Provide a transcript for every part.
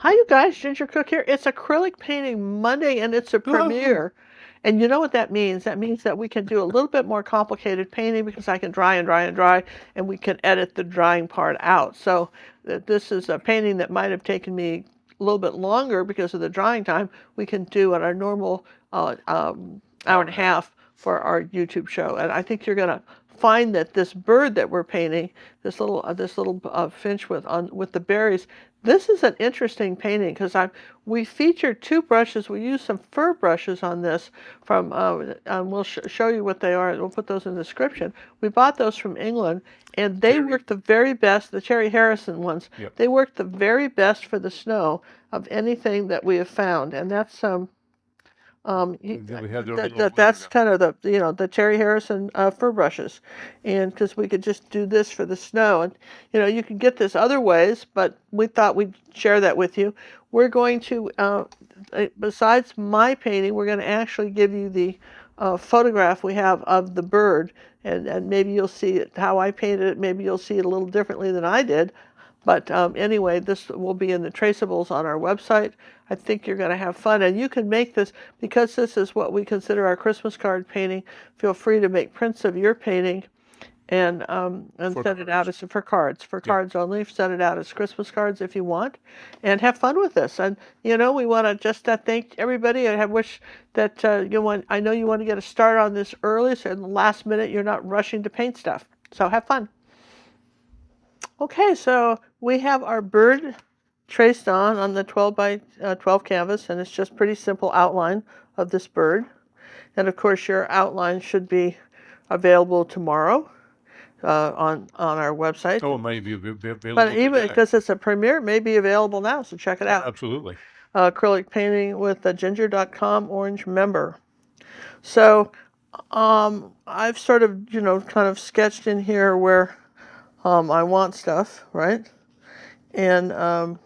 Hi, you guys. Ginger Cook here. It's Acrylic Painting Monday, and it's a Woohoo! premiere. And you know what that means? That means that we can do a little bit more complicated painting because I can dry and dry and dry, and we can edit the drying part out. So this is a painting that might have taken me a little bit longer because of the drying time. We can do at our normal hour and a half for our YouTube show. And I think you're going to find that this bird that we're painting, this little finch with the berries, this is an interesting painting because we featured two brushes. We used some fur brushes on this from, we'll show you what they are. We'll put those in the description. We bought those from England, and they work the very best, the Cherry Harrison ones. Yep. They work the very best for the snow of anything that we have found, and that's that's kind of the Cherry Harrison fur brushes, and because we could just do this for the snow, and you can get this other ways, but we thought we'd share that with you. We're going to, besides my painting, we're going to actually give you the photograph we have of the bird, and maybe you'll see it how I painted it. Maybe you'll see it a little differently than I did. But anyway, this will be in the traceables on our website. I think you're going to have fun. And you can make this, because this is what we consider our Christmas card painting, feel free to make prints of your painting and send it out as for cards. For cards only. Send it out as Christmas cards if you want. And have fun with this. And, we want to just thank everybody. I wish that I know you want to get a start on this early, so in the last minute you're not rushing to paint stuff. So have fun. Okay, so we have our bird traced on the 12 by 12 canvas, and it's just pretty simple outline of this bird. And of course, your outline should be available tomorrow on our website. Oh, it might be available. But even because it's a premiere, it may be available now, so check it out. Absolutely. Acrylic painting with the ginger.com orange member. So I've sort of, kind of sketched in here where I want stuff, right? And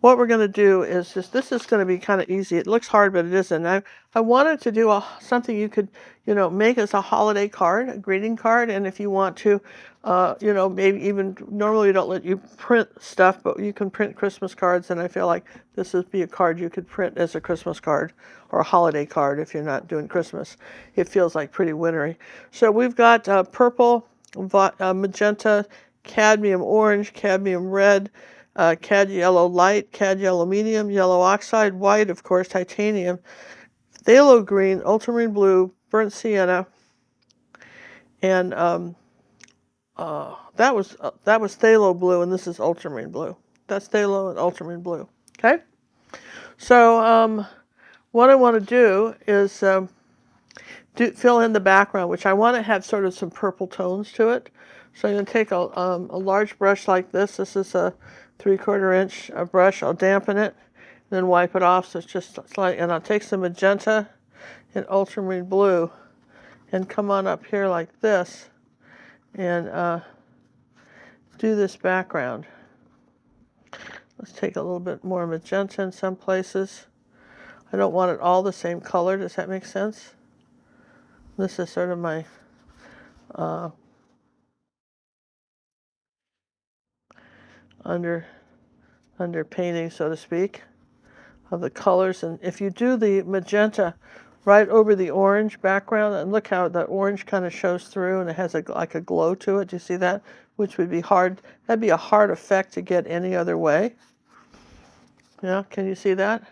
what we're going to do is this is going to be kind of easy. It looks hard, but it isn't. I wanted to do something you could, make as a holiday card, a greeting card. And if you want to, maybe even, normally we don't let you print stuff, but you can print Christmas cards. And I feel like this would be a card you could print as a Christmas card or a holiday card if you're not doing Christmas. It feels like pretty wintry. So we've got purple, magenta, cadmium orange, cadmium red, cad yellow light, cad yellow medium, yellow oxide, white, of course, titanium, phthalo green, ultramarine blue, burnt sienna, and that was phthalo blue, and this is ultramarine blue. That's phthalo and ultramarine blue. Okay. So what I want to do is fill in the background, which I want to have sort of some purple tones to it. So I'm going to take a large brush like this. This is a 3/4 inch brush. I'll dampen it, then wipe it off. So it's just slight, and I'll take some magenta and ultramarine blue, and come on up here like this, and do this background. Let's take a little bit more magenta in some places. I don't want it all the same color. Does that make sense? This is sort of my under painting, so to speak, of the colors. And if you do the magenta right over the orange background, and look how the orange kind of shows through, and it has like a glow to it. Do you see that? Which would be hard. That'd be a hard effect to get any other way. Yeah, can you see that?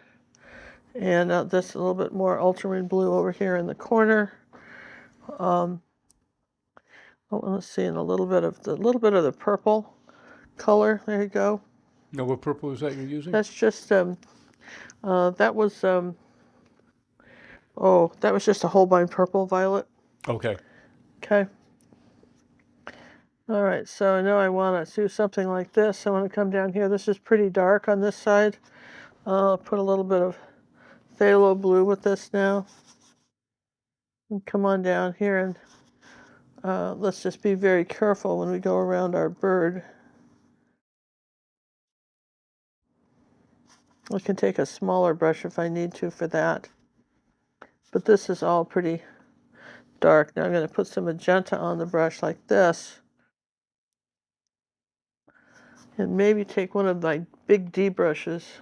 And this a little bit more ultramarine blue over here in the corner. Let's see, and a little bit of the purple color. There you go. Now, what purple is that you're using? That's just that was that was just a Holbein purple violet. Okay. Okay. All right, so now I want to do something like this. I want to come down here. This is pretty dark on this side. I'll put a little bit of phthalo blue with this now. And come on down here, and let's just be very careful when we go around our bird. I can take a smaller brush if I need to for that. But this is all pretty dark. Now I'm going to put some magenta on the brush like this. And maybe take one of my big D brushes.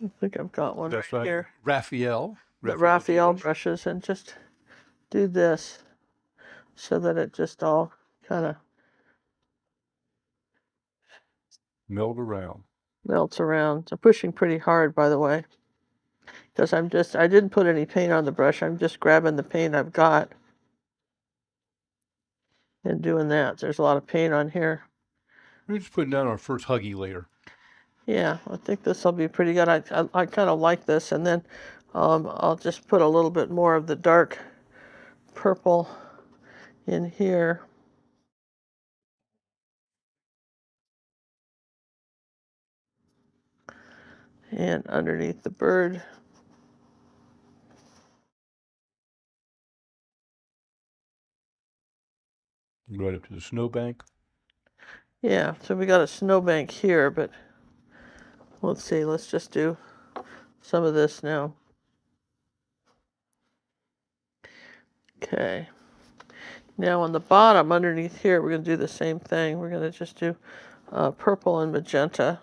I think I've got one That's right right. here. Raphael. The Raphael brush. brushes, and just do this so that it just all kind of Meld around. melts around. I'm pushing pretty hard, by the way, because I didn't put any paint on the brush. I'm just grabbing the paint I've got and doing that. There's a lot of paint on here. We're just putting down our first huggy layer. Yeah, I think this will be pretty good. I kind of like this, and then I'll just put a little bit more of the dark purple in here. And underneath the bird. Right up to the snowbank. Yeah, so we got a snowbank here, but let's see, let's just do some of this now. Okay. Now on the bottom, underneath here, we're going to do the same thing. We're going to just do purple and magenta.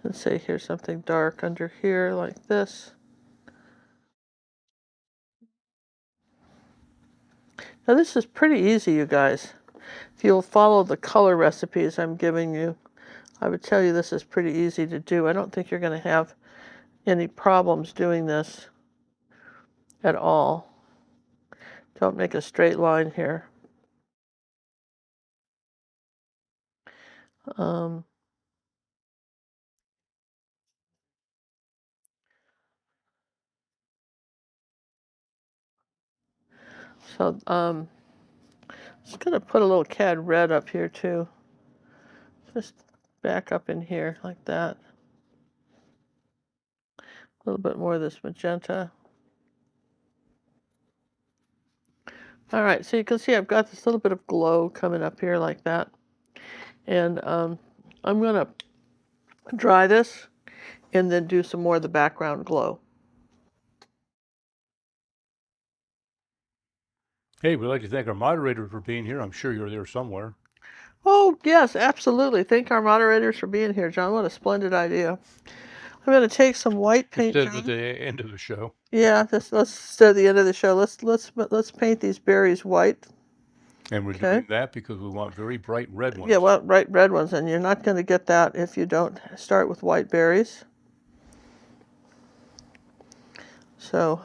And say here's something dark under here like this. Now this is pretty easy, you guys. If you'll follow the color recipes I'm giving you, I would tell you this is pretty easy to do. I don't think you're going to have any problems doing this at all. Don't make a straight line here. Um, so just going to put a little cad red up here too. Just back up in here like that. A little bit more of this magenta. All right, so you can see I've got this little bit of glow coming up here like that. And I'm going to dry this and then do some more of the background glow. Hey, we'd like to thank our moderator for being here. I'm sure you're there somewhere. Oh, yes, absolutely. Thank our moderators for being here, John. What a splendid idea. I'm going to take some white paint, Instead of John. at the end of the show. Yeah, let's at the end of the show. Let's paint these berries white. And we're doing that because we want very bright red ones. Yeah, well, bright red ones, and you're not going to get that if you don't start with white berries. So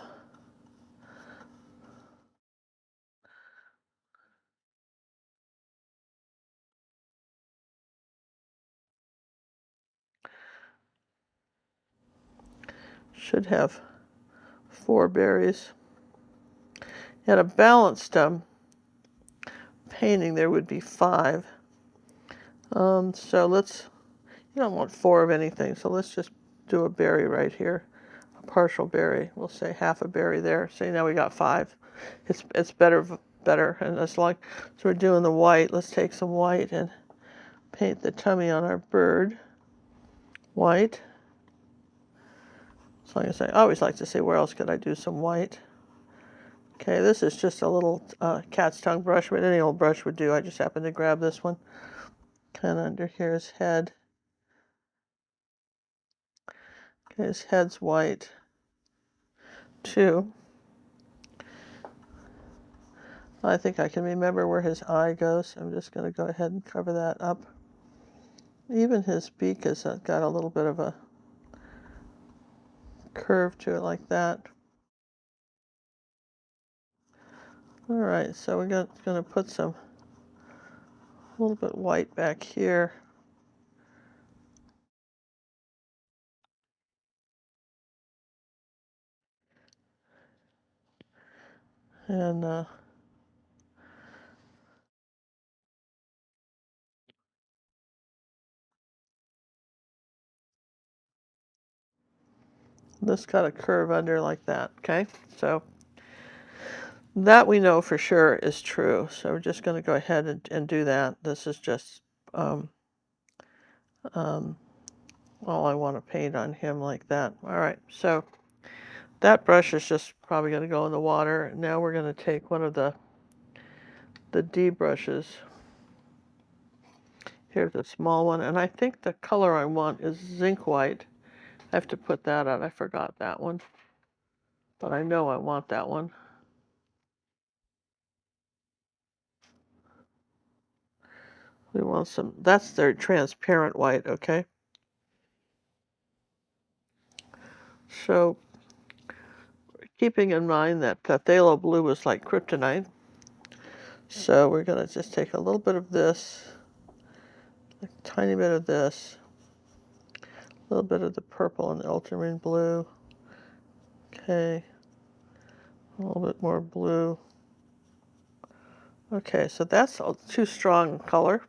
should have 4 berries. At a balanced painting, there would be 5. So you don't want 4 of anything, so let's just do a berry right here, a partial berry. We'll say half a berry there. See, now we got 5. It's better, and it's like, so we're doing the white. Let's take some white and paint the tummy on our bird white. As long as I always like to say, where else could I do some white? Okay, this is just a little cat's tongue brush, but any old brush would do. I just happened to grab this one. Kind of under here, his head. Okay, his head's white too. I think I can remember where his eye goes. I'm just going to go ahead and cover that up. Even his beak has got a little bit of a curve to it like that. All right, so we're going to put a little bit white back here. And this got a curve under like that, okay? So that we know for sure is true. So we're just going to go ahead and do that. This is just all I want to paint on him like that. All right, so that brush is just probably going to go in the water. Now we're going to take one of the D brushes Here's a small one, and I think the color I want is zinc white. I have to put that out. I forgot that one, but I know I want that one. We want some, that's their transparent white, okay? So, keeping in mind that phthalo blue is like kryptonite, so we're going to just take a little bit of this, a tiny bit of this, a little bit of the purple and the ultramarine blue. Okay, a little bit more blue. Okay, so that's too strong color,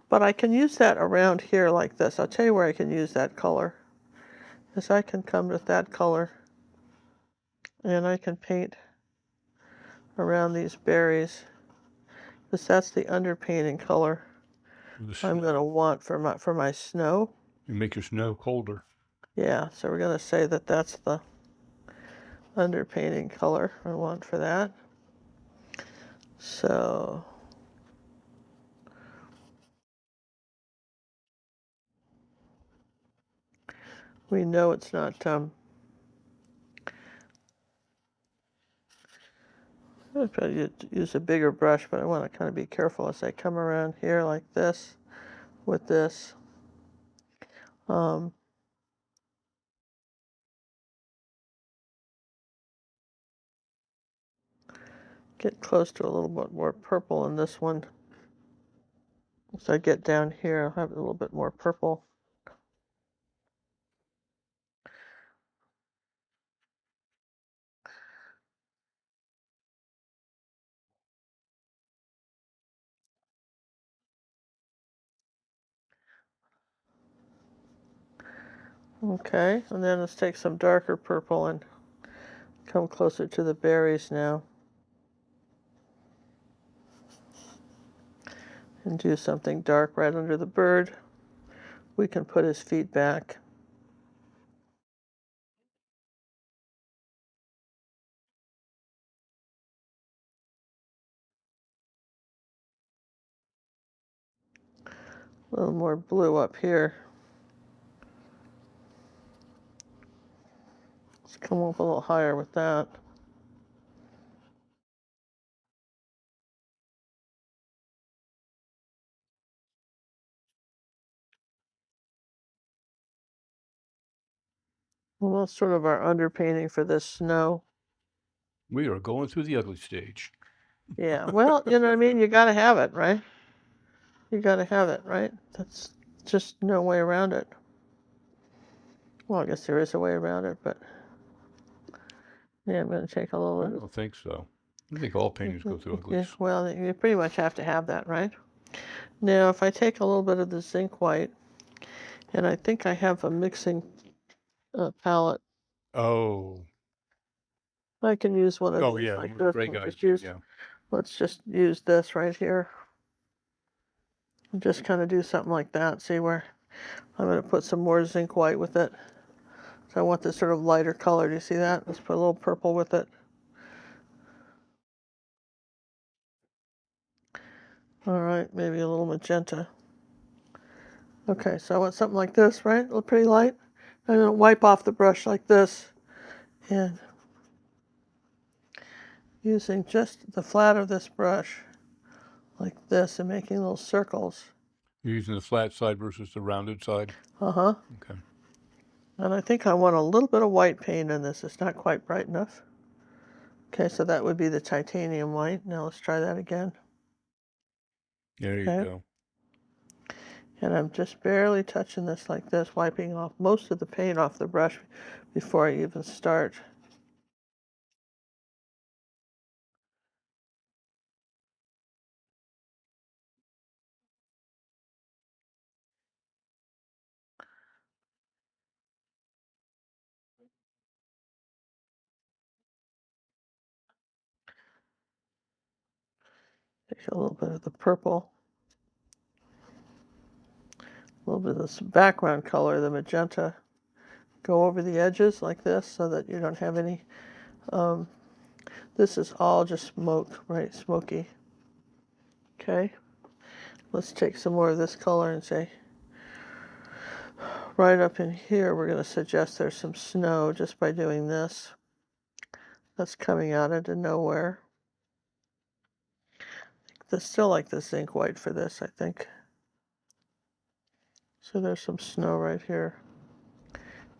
but I can use that around here like this. I'll tell you where I can use that color. Is I can come with that color and I can paint around these berries, because that's the underpainting color I'm going to want for my snow. You make your snow colder. Yeah, so we're going to say that that's the underpainting color I want for that. So we know it's not, I'd probably use a bigger brush, but I want to kind of be careful as I come around here like this with this. Get close to a little bit more purple in this one. As I get down here, I'll have a little bit more purple. Okay, and then let's take some darker purple and come closer to the berries now. And do something dark right under the bird. We can put his feet back. A little more blue up here. Let's come up a little higher with that. Well, that's sort of our underpainting for this snow. We are going through the ugly stage. Yeah, well, you know what I mean? You got to have it, right? You got to have it, right? That's just no way around it. Well, I guess there is a way around it, but yeah, I'm going to take a I little. don't think so. I think all paintings go through Yeah, uglies. well, you pretty much have to have that, right? Now, if I take a little bit of the zinc white, and I think I have a mixing palette, Oh. I can use one of Oh, these yeah, like one of the this. gray And guys. just use, Yeah. let's just use this right here. And just kind of do something like that. See where I'm going to put some more zinc white with it. So I want this sort of lighter color. Do you see that? Let's put a little purple with it. All right, maybe a little magenta. Okay, so I want something like this, right? Look pretty light. I'm going to wipe off the brush like this. And using just the flat of this brush like this and making little circles. You're using the flat side versus the rounded side? Uh-huh. Okay. And I think I want a little bit of white paint in this. It's not quite bright enough. Okay, so that would be the titanium white. Now let's try that again. There you Okay. go. And I'm just barely touching this like this, wiping off most of the paint off the brush before I even start. Take a little bit of the purple, a little bit of this background color, the magenta. Go over the edges like this so that you don't have any, this is all just smoke, right? Smoky. Okay. let's take some more of this color and say, right up in here, we're going to suggest there's some snow just by doing this. That's coming out into nowhere. I still like the zinc white for this, I think. So there's some snow right here.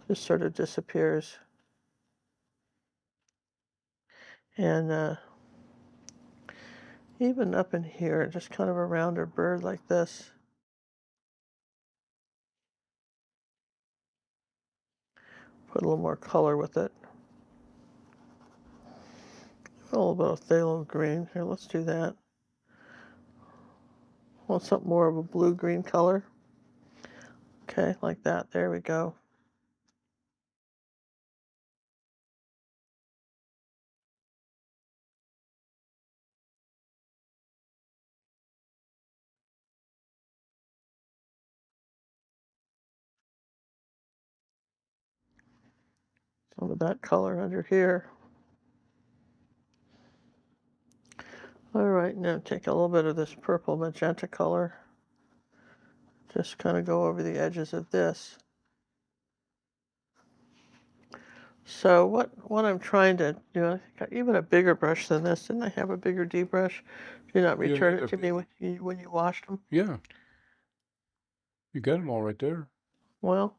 Just sort of disappears. And even up in here, just kind of a rounder bird like this. Put a little more color with it. A little bit of phthalo green. Here, let's do that. Want something more of a blue-green color. Okay, like that. There we go. Some of that color under here. All right, now take a little bit of this purple magenta color. Just kind of go over the edges of this. So what I'm trying to do, I got even a bigger brush than this. Didn't I have a bigger D brush? Did you not return it to me when you washed them? Yeah. You got them all right there. Well,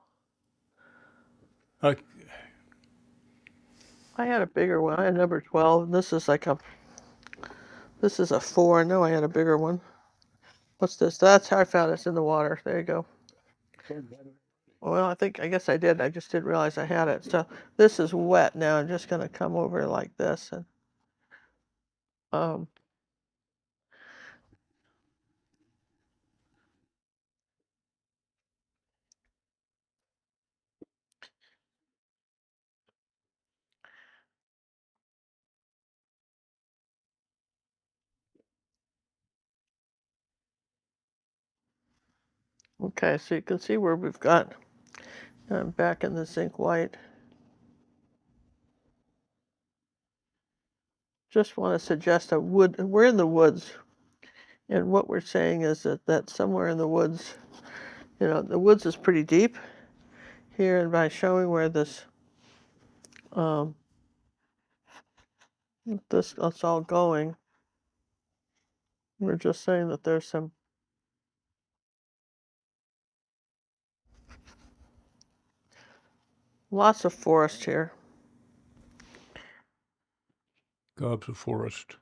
I had a bigger one. I had number 12. And this is like this is a 4. No, I had a bigger one. What's this? That's how I found it. It's in the water. There you go. Well, I guess I did. I just didn't realize I had it. So this is wet now. I'm just going to come over like this. And um, okay, so you can see where we've got back in the zinc white. Just want to suggest a wood. We're in the woods. And what we're saying is that somewhere in the woods, the woods is pretty deep here. And by showing where this it's all going, we're just saying that there's some lots of forest here. Gobs of forest.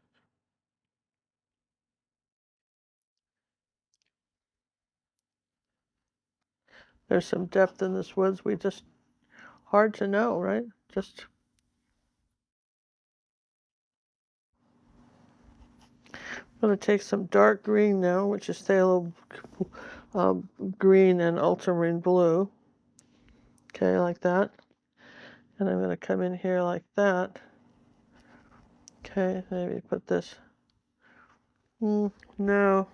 There's some depth in this woods. Hard to know, right? Just I'm going to take some dark green now, which is phthalo green and ultramarine blue. Okay, like that. And I'm going to come in here like that. Okay, maybe put this. No.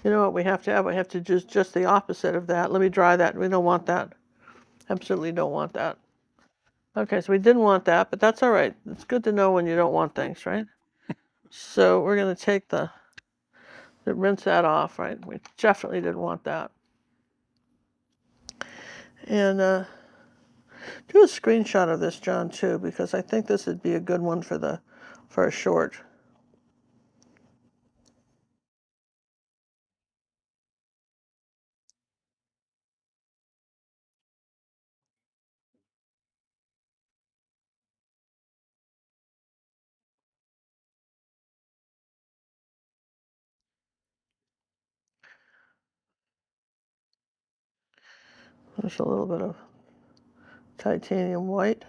You know what we have to have? We have to do just the opposite of that. Let me dry that. We don't want that. Absolutely don't want that. Okay, so we didn't want that, but that's all right. It's good to know when you don't want things, right? So we're going to take rinse that off, right? We definitely didn't want that. And do a screenshot of this, John, too, because I think this would be a good one for a short. There's a little bit of titanium white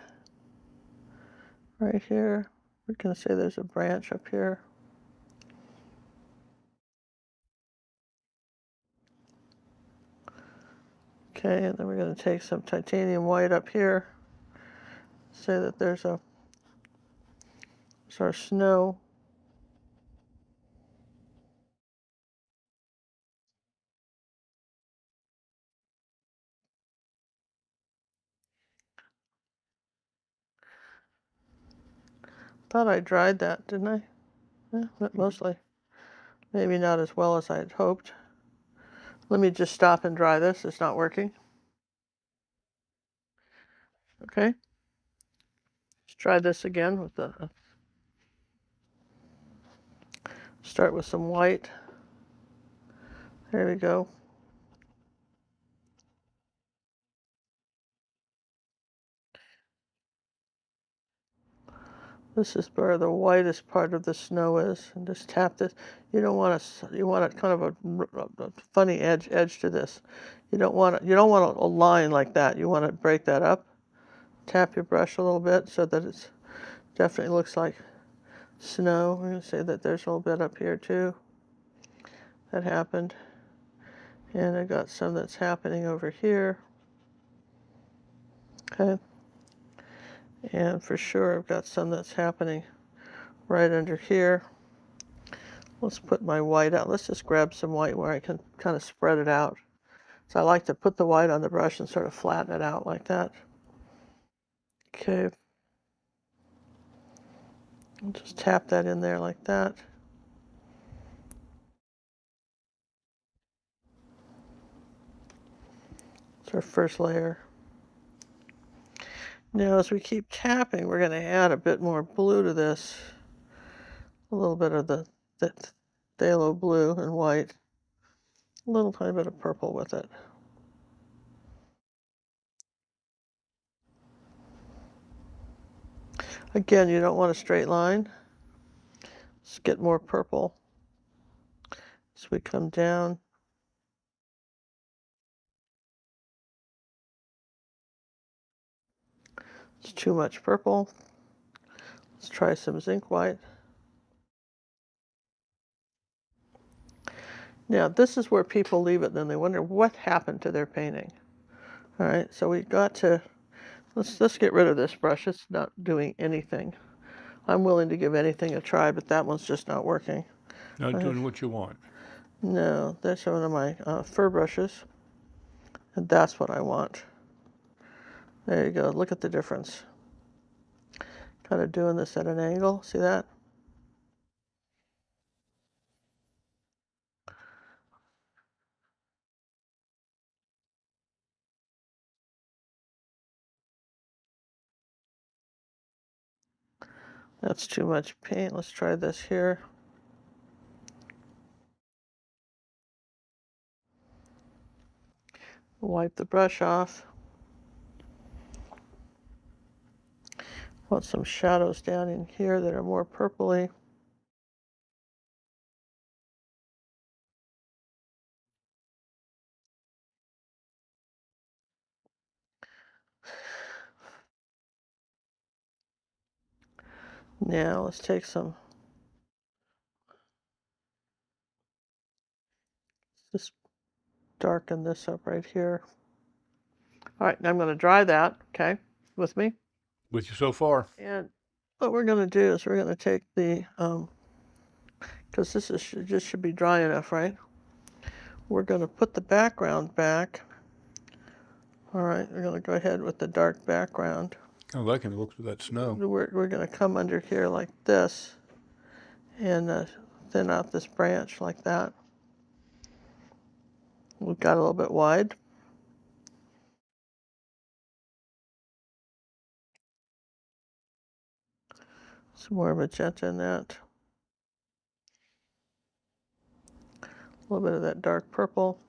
right here. We're going to say there's a branch up here. Okay, and then we're going to take some titanium white up here. Say that there's our snow. Thought I dried that, didn't I? Yeah, mostly. Maybe not as well as I had hoped. Let me just stop and dry this. It's not working. Okay. Let's try this again with the, start with some white. There we go. This is where the whitest part of the snow is, and just tap this. You don't want to. You want it kind of a funny edge to this. You don't want it. You don't want a line like that. You want to break that up. Tap your brush a little bit so that it's definitely looks like snow. I'm going to say that there's a little bit up here too. That happened, and I got some that's happening over here. Okay, and for sure I've got some that's happening right under here. Let's put my white out. Let's just grab some white where I can kind of spread it out. So I like to put the white on the brush and sort of flatten it out like that. Okay. And just tap that in there like that. It's our first layer. Now as we keep tapping, we're going to add a bit more blue to this. A little bit of the phthalo blue and white. A little tiny bit of purple with it. Again, you don't want a straight line. Let's get more purple as we come down. It's too much purple. Let's try some zinc white. Now, this is where people leave it, and then they wonder what happened to their painting. All right, so we've got to, let's get rid of this brush. It's not doing anything. I'm willing to give anything a try, but that one's just not working. Not doing what you want. No, that's one of my fur brushes, and that's what I want. There you go. Look at the difference. Kind of doing this at an angle. See that? That's too much paint. Let's try this here. Wipe the brush off. Want some shadows down in here that are more purpley. Now let's take some, just darken this up right here. All right, now I'm going to dry that, okay, with me. With you so far. And what we're going to do is we're going to take the, because this is just should be dry enough, right? We're going to put the background back. All right, we're going to go ahead with the dark background. I like it. It looks with that snow. We're going to come under here like this and thin out this branch like that. We've got a little bit wide. Some more magenta in that. A little bit of that dark purple.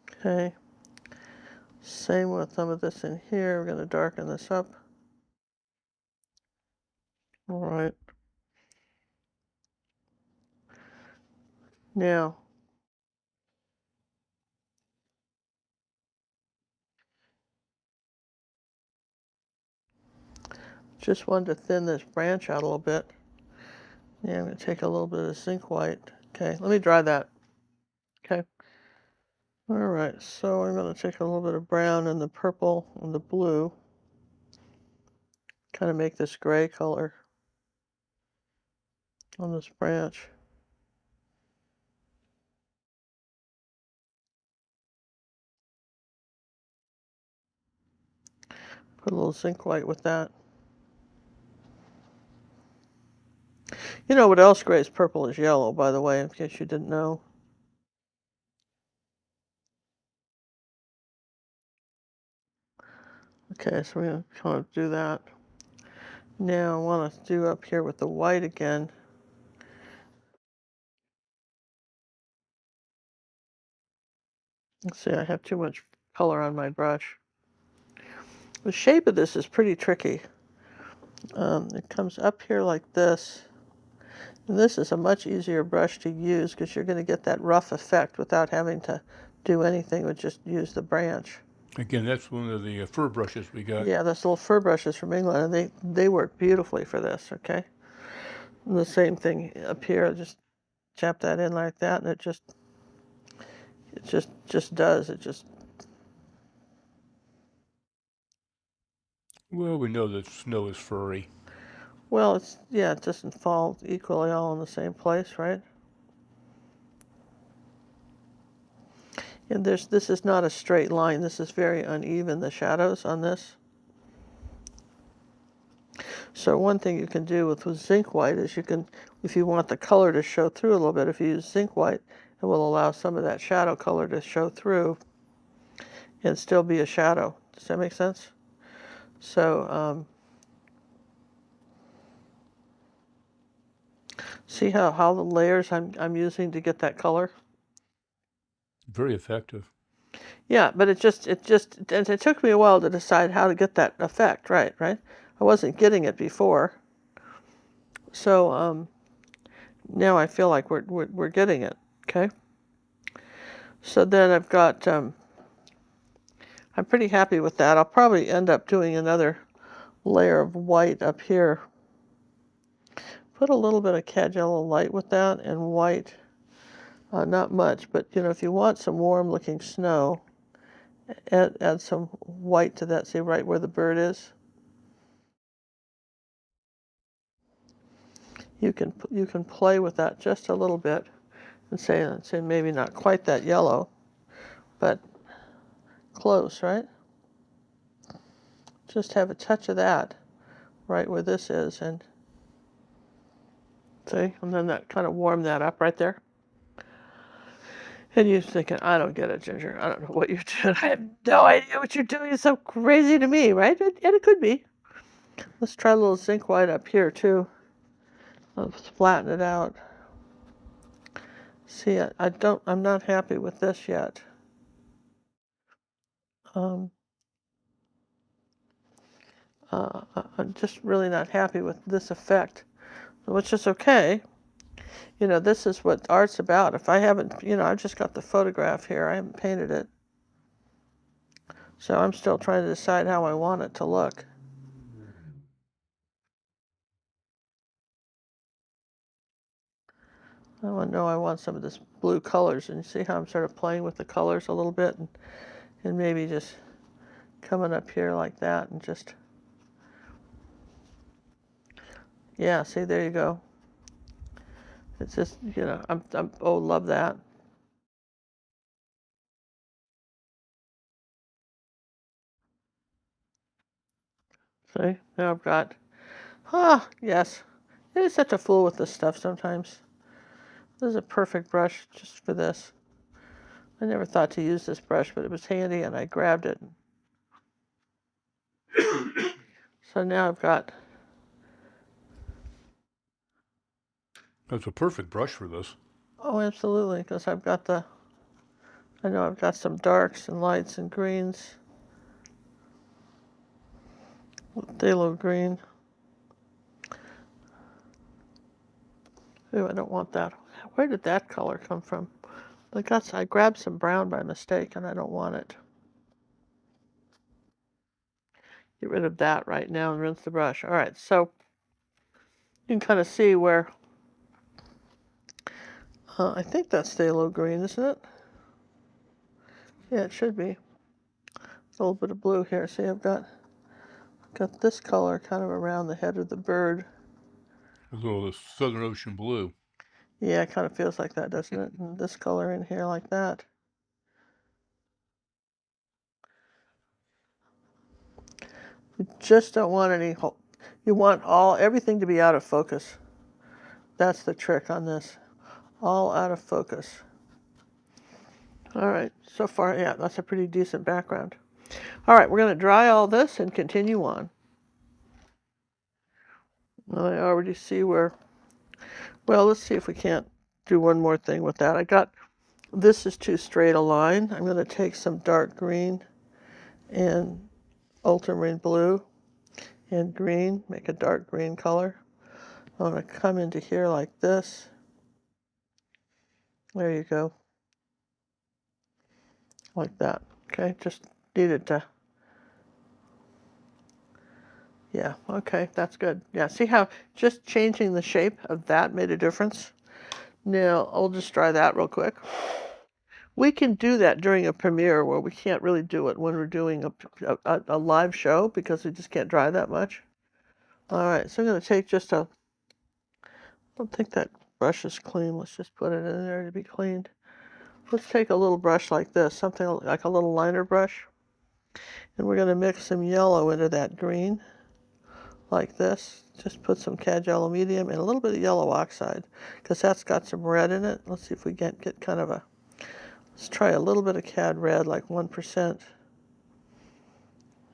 Okay. Same with some of this in here. We're going to darken this up. All right. Now, just wanted to thin this branch out a little bit. Yeah, I'm going to take a little bit of zinc white. Okay, let me dry that. Okay. All right, so I'm going to take a little bit of brown and the purple and the blue. Kind of make this gray color on this branch. Put a little zinc white with that. You know what else grays purple is yellow, by the way, in case you didn't know. Okay, so we're going to kind of do that. Now I want to do up here with the white again. Let's see, I have too much color on my brush. The shape of this is pretty tricky. It comes up here like this. And this is a much easier brush to use because you're going to get that rough effect without having to do anything with just use the branch. Again, that's one of the fur brushes we got. Yeah, those little fur brushes from England, and they work beautifully for this, okay? And the same thing up here, just tap that in like that, and it just does. It just, Well, we know that snow is furry. well, yeah, it doesn't fall equally all in the same place, right? And this is not a straight line. This is very uneven, the shadows on this. So one thing you can do with zinc white is you can, if you want the color to show through a little bit, if you use zinc white, it will allow some of that shadow color to show through and still be a shadow. Does that make sense? So see how the layers I'm using to get that color? Very effective. Yeah, but it took me a while to decide how to get that effect right. I wasn't getting it before. So now I feel like we're getting it. Okay. So then I've got I'm pretty happy with that. I'll probably end up doing another layer of white up here. Put a little bit of cad yellow light with that and white. Not much, but you know, if you want some warm looking snow, add some white to that, see right where the bird is. You can play with that just a little bit and say maybe not quite that yellow, but close, right? Just have a touch of that right where this is, and see, and then that kind of warm that up right there. And you're thinking, I don't get it, Ginger. I don't know what you're doing. I have no idea what you're doing. It's so crazy to me, right? And it could be. Let's try a little zinc white up here too. Let's flatten it out. See, I'm not happy with this yet. Um, I'm just really not happy with this effect, which is okay. You know, this is what art's about. If I haven't, you know, I've just got the photograph here. I haven't painted it. So I'm still trying to decide how I want it to look. I want some of this blue colors, and you see how I'm sort of playing with the colors a little bit, and maybe just coming up here like that, and just, yeah, see, there you go. It's just, you know, oh, love that. See, now I've got, yes. It is such a fool with this stuff sometimes. This is a perfect brush just for this. I never thought to use this brush, but it was handy and I grabbed it. So now I've got, That's a perfect brush for this. oh, absolutely, because I know I've got some darks and lights and greens. Phthalo green. Ooh, I don't want that. Where did that color come from? I grabbed some brown by mistake and I don't want it. Get rid of that right now and rinse the brush. All right, so you can kind of see where, I think that's phthalo green, isn't it? Yeah, it should be. A little bit of blue here. See, I've got this color kind of around the head of the bird. A little Southern Ocean blue. Yeah, it kind of feels like that, doesn't it? And this color in here like that. You just don't want any, you want everything to be out of focus. That's the trick on this. All out of focus. All right, so far, yeah, that's a pretty decent background. All right, we're going to dry all this and continue on. I already see where, well, let's see if we can't do one more thing with that. I got, this is too straight a line. I'm going to take some dark green and ultramarine blue and green, make a dark green color. I'm going to come into here like this. There you go. Like that. Okay, just needed to, yeah, okay, that's good. Yeah, see how just changing the shape of that made a difference? Now, I'll just try that real quick. We can do that during a premiere where we can't really do it when we're doing a live show because we just can't dry that much. All right, so I'm going to take just a, I don't think that brush is clean. Let's just put it in there to be cleaned. Let's take a little brush like this, something like a little liner brush. And we're going to mix some yellow into that green, like this. Just put some cad yellow medium and a little bit of yellow oxide, because that's got some red in it. Let's see if we get kind of a, let's try a little bit of cad red, like 1%.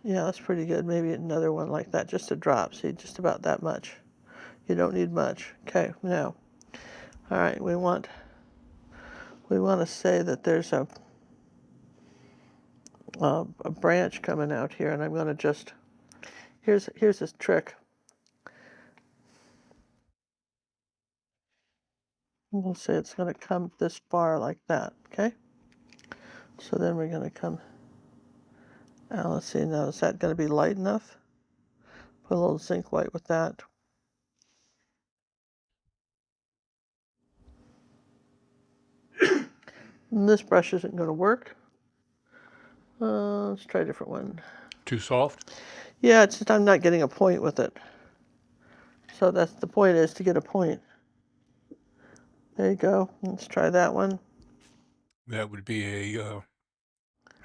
Yeah, that's pretty good. Maybe another one like that, just a drop. See, just about that much. You don't need much. Okay, now, all right, we want to say that there's a branch coming out here, and I'm going to just, here's this trick. We'll say it's going to come this far like that, okay? So then we're going to come, now let's see, now is that going to be light enough? Put a little zinc white with that. And this brush isn't going to work. Let's try a different one. Too soft? Yeah, it's just I'm not getting a point with it. So that's the point, is to get a point. There you go. Let's try that one. That would be a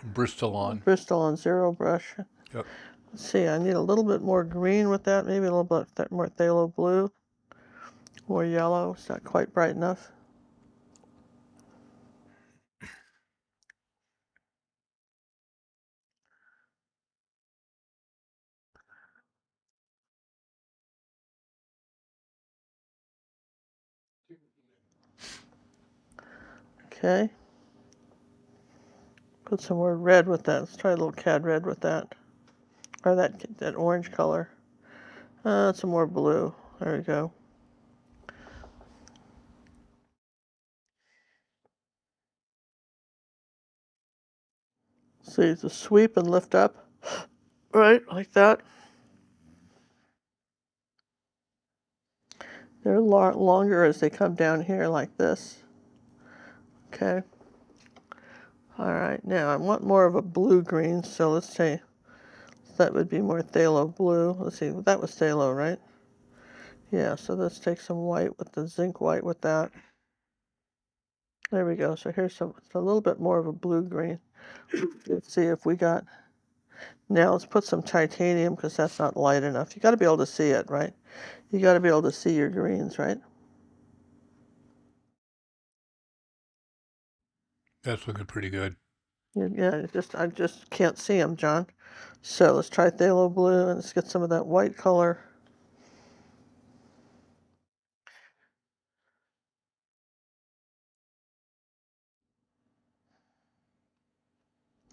Bristol on. Bristol on zero brush. Yep. Let's see, I need a little bit more green with that, maybe a little bit more phthalo blue, more yellow. It's not quite bright enough. Okay. Put some more red with that. Let's try a little cad red with that. Or that orange color. Some more blue. There we go. See, the sweep and lift up. Right, like that. They're longer as they come down here like this. Okay. All right, now I want more of a blue-green, so let's say that would be more phthalo blue. Let's see, that was phthalo, right? Yeah, so let's take some white with the zinc white with that. There we go. So here's a little bit more of a blue-green. Let's see if we got, now let's put some titanium because that's not light enough. You got to be able to see it, right? You got to be able to see your greens, right? That's looking pretty good. Yeah, I just can't see them, John. So let's try phthalo blue and let's get some of that white color.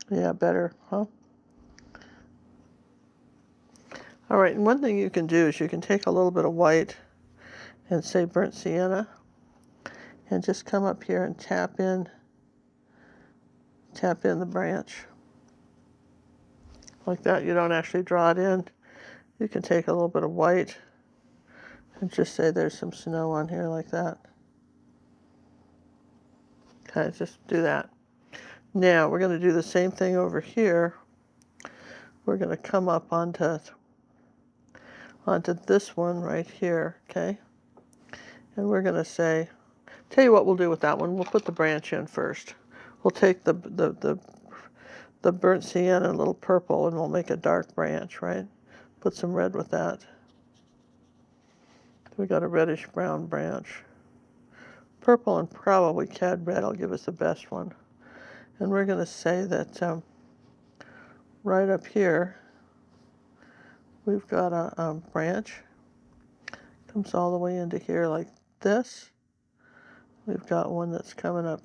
Yeah, better, huh? All right, and one thing you can do is you can take a little bit of white and say burnt sienna and just come up here and tap in the branch. Like that. You don't actually draw it in. You can take a little bit of white and just say there's some snow on here like that. Okay, just do that. Now we're going to do the same thing over here. We're going to come up onto this one right here, okay? And we're going to say, tell you what we'll do with that one. We'll put the branch in first. We'll take the burnt sienna, a little purple, and we'll make a dark branch, right? Put some red with that. We got a reddish brown branch. Purple and probably cad red will give us the best one. And we're going to say that right up here we've got a branch. Comes all the way into here like this. We've got one that's coming up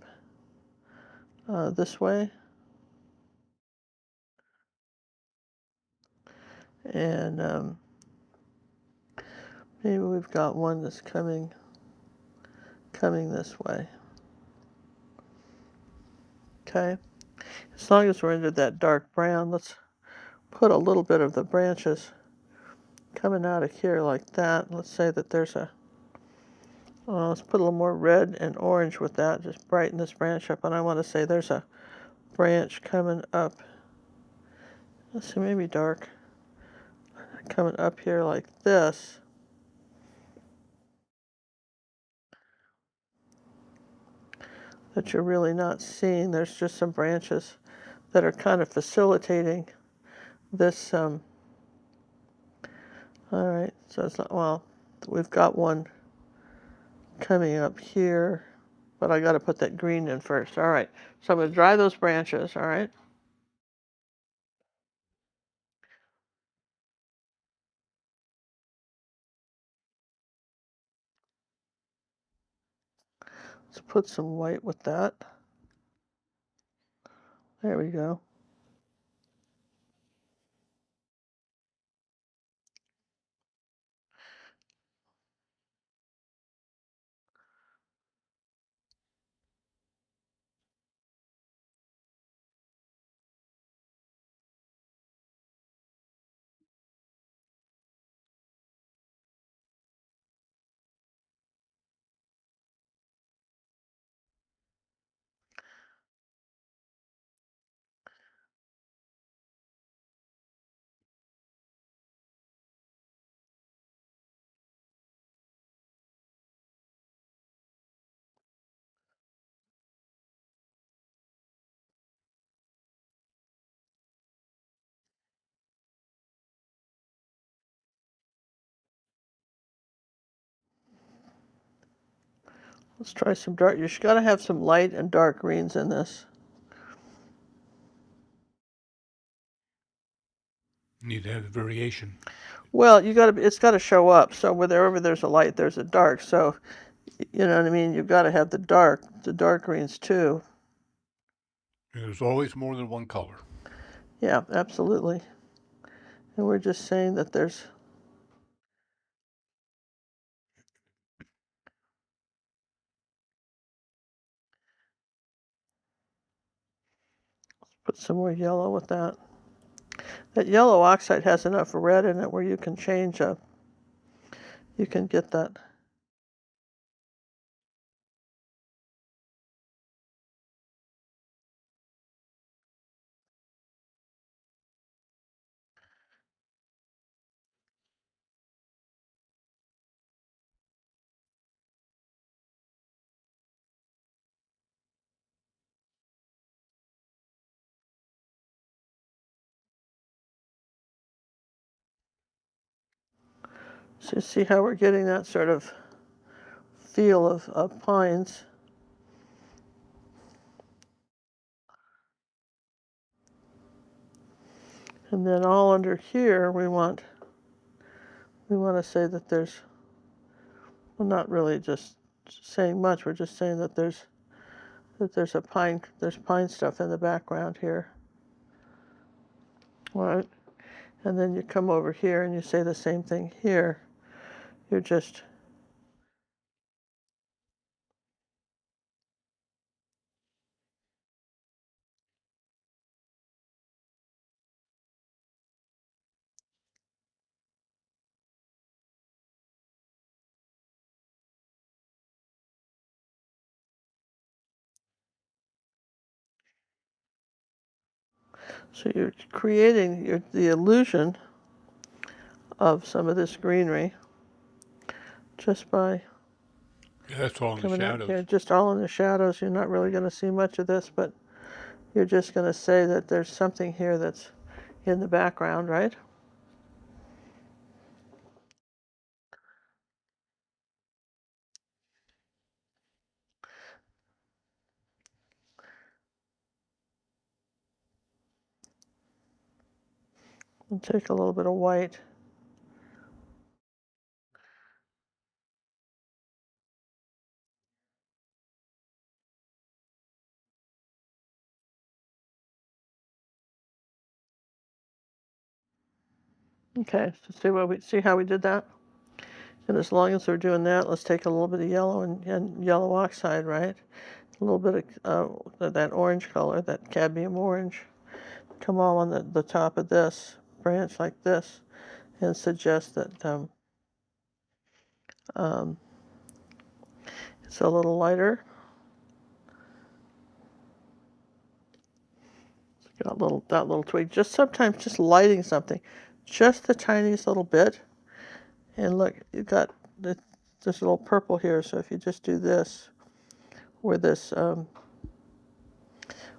this way. And maybe we've got one that's coming this way. Okay. As long as we're into that dark brown, let's put a little bit of the branches coming out of here like that. Let's say that there's a, let's put a little more red and orange with that, just brighten this branch up. And I want to say there's a branch coming up, let's see, maybe dark, coming up here like this. That you're really not seeing. There's just some branches that are kind of facilitating this. All right, so it's not, well, we've got one coming up here, but I got to put that green in first. All right, so I'm going to dry those branches, all right? Let's put some white with that. There we go. Let's try some dark. You got to have some light and dark greens in this. Need to have variation. Well, you got to. It's got to show up. So wherever there's a light, there's a dark. So, you know what I mean. You've got to have the dark greens too. There's always more than one color. Yeah, absolutely. And we're just saying that there's. Put some more yellow with that. That yellow oxide has enough red in it where you can change you can get that. So you see how we're getting that sort of feel of pines. And then all under here we want to say that there's, well, not really just saying much, we're just saying that there's there's pine stuff in the background here. All right. And then you come over here and you say the same thing here. You're just so you're creating the illusion of some of this greenery just by Yeah, that's all in the coming out shadows. here, just all in the shadows. You're not really going to see much of this, but you're just going to say that there's something here that's in the background, right? And take a little bit of white. Okay, so see how we did that? And as long as we're doing that, let's take a little bit of yellow and yellow oxide, right? A little bit of that orange color, that cadmium orange. Come all on the top of this branch like this, and suggest that um, it's a little lighter. Got that little twig. Just sometimes just lighting something, just the tiniest little bit. And look, you got this little purple here. So if you just do this, where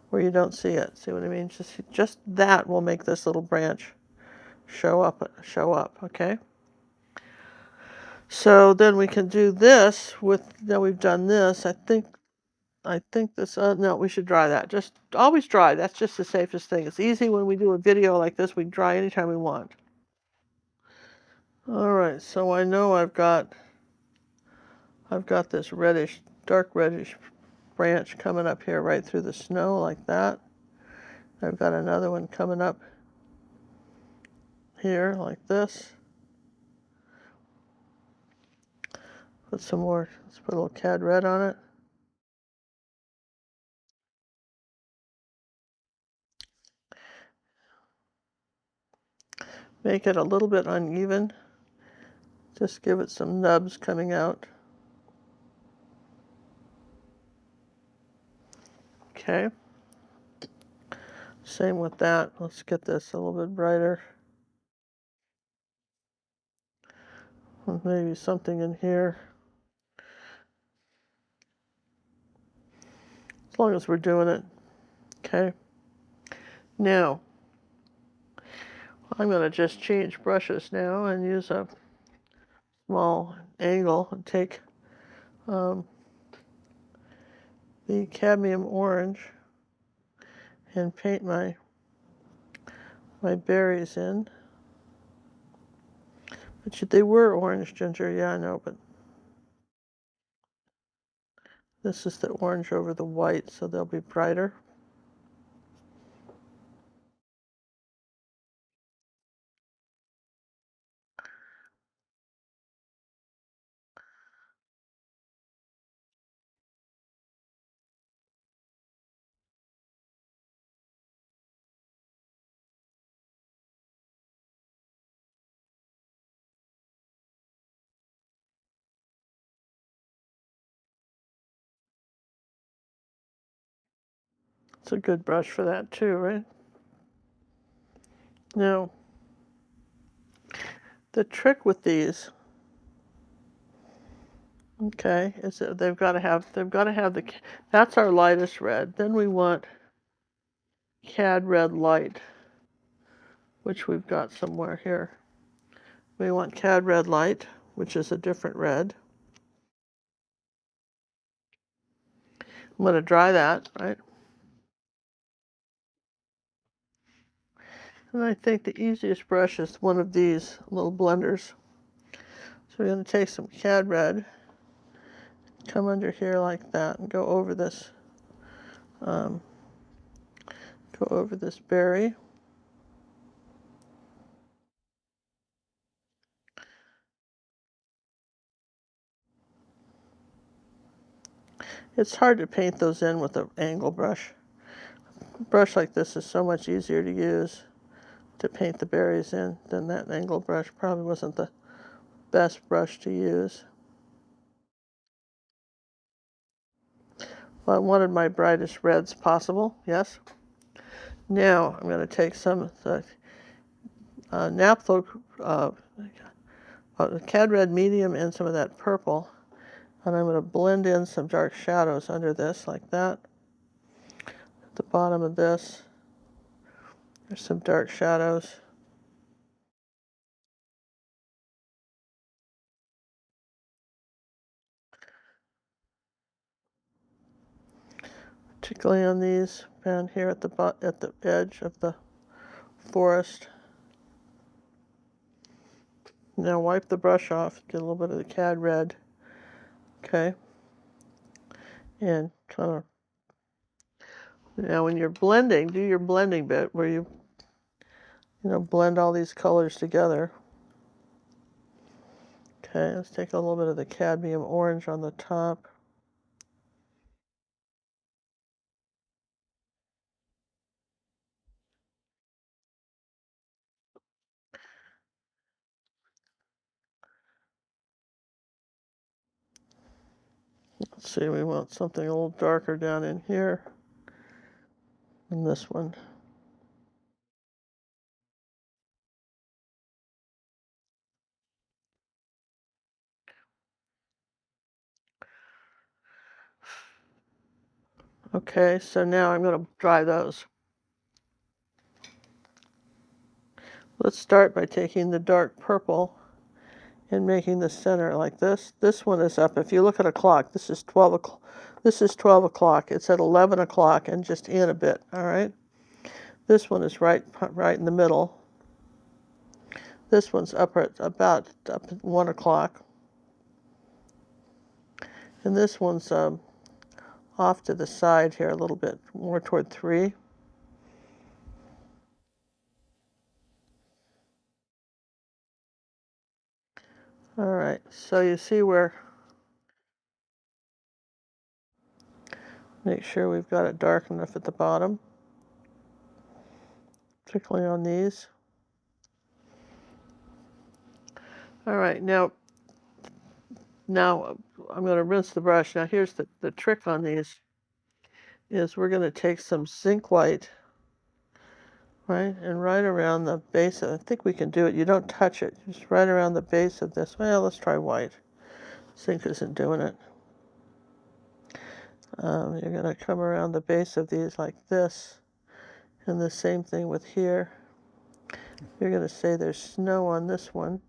where you don't see it, see what I mean? Just that will make this little branch show up. Okay. So then we can do this with. Now we've done this. I think this. No, we should dry that. Just always dry. That's just the safest thing. It's easy when we do a video like this. We can dry anytime we want. All right. So I know I've got this reddish, dark reddish branch coming up here right through the snow like that. I've got another one coming up here like this. Put some more, let's put a little cad red on it. Make it a little bit uneven. Just give it some nubs coming out. Okay. Same with that. Let's get this a little bit brighter. Maybe something in here. As long as we're doing it. Okay. Now, I'm going to just change brushes now and use a small angle and take the cadmium orange and paint my berries in. But they were orange, Ginger. Yeah, I know, but this is the orange over the white, so they'll be brighter. It's a good brush for that too, right? Now, the trick with these, okay, is that they've got to have that's our lightest red. Then we want cad red light, which we've got somewhere here. We want cad red light, which is a different red. I'm going to dry that, right? And I think the easiest brush is one of these little blenders. So we're going to take some cad red, come under here like that, and go over this berry. It's hard to paint those in with an angle brush. A brush like this is so much easier to use to paint the berries in than that angle brush. Probably wasn't the best brush to use. Well, I wanted my brightest reds possible, yes. Now I'm going to take some of the naphtha, cad red medium and some of that purple, and I'm going to blend in some dark shadows under this like that. At the bottom of this, there's some dark shadows. Particularly on these down here at the edge of the forest. Now wipe the brush off, get a little bit of the cad red, okay? And kind of, now when you're blending, do your blending bit where you blend all these colors together. Okay, let's take a little bit of the cadmium orange on the top. Let's see, we want something a little darker down in here. And this one. Okay, so now I'm going to dry those. Let's start by taking the dark purple and making the center like this. This one is up. If you look at a clock, this is 12 o'clock. This is 12 o'clock. It's at 11 o'clock and just in a bit, all right? This one is right in the middle. This one's up at 1 o'clock. And this one's off to the side here a little bit, more toward 3. All right, so you see where, make sure we've got it dark enough at the bottom, particularly on these. All right, now I'm going to rinse the brush. Now here's the trick on these, is we're going to take some zinc white, right, and right around the base of, I think we can do it, you don't touch it, just right around the base of this. Well, let's try white. Zinc isn't doing it. You're going to come around the base of these like this, and the same thing with here. You're going to say there's snow on this one.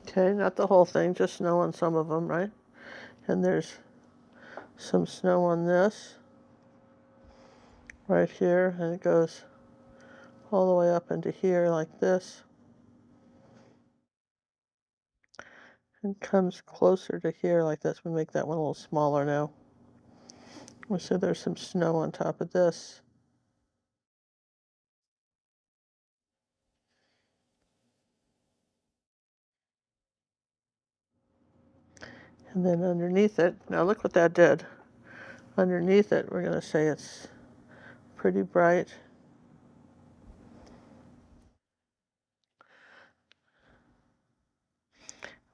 Okay, not the whole thing, just snow on some of them, right? And there's some snow on this right here, and it goes all the way up into here like this, and comes closer to here like this. We make that one a little smaller now. So there's some snow on top of this. And then underneath it, now look what that did. Underneath it, we're going to say it's pretty bright.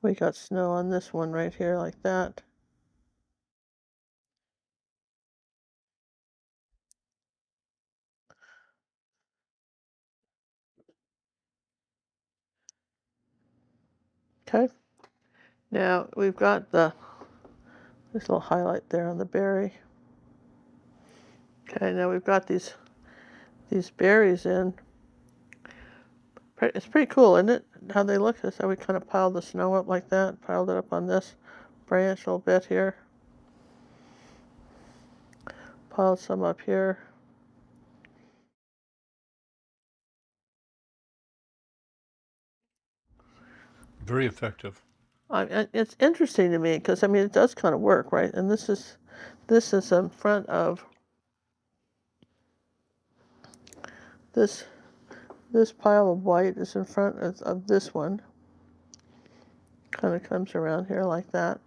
We got snow on this one right here like that. Okay. Now we've got this little highlight there on the berry. Okay, now we've got these berries in. It's pretty cool, isn't it? How they look. That's how we kind of piled the snow up like that. Piled it up on this branch a little bit here. Piled some up here. Very effective. It's interesting to me because I mean it does kind of work, right? And this is in front of this pile of white is in front of this one. Kind of comes around here like that,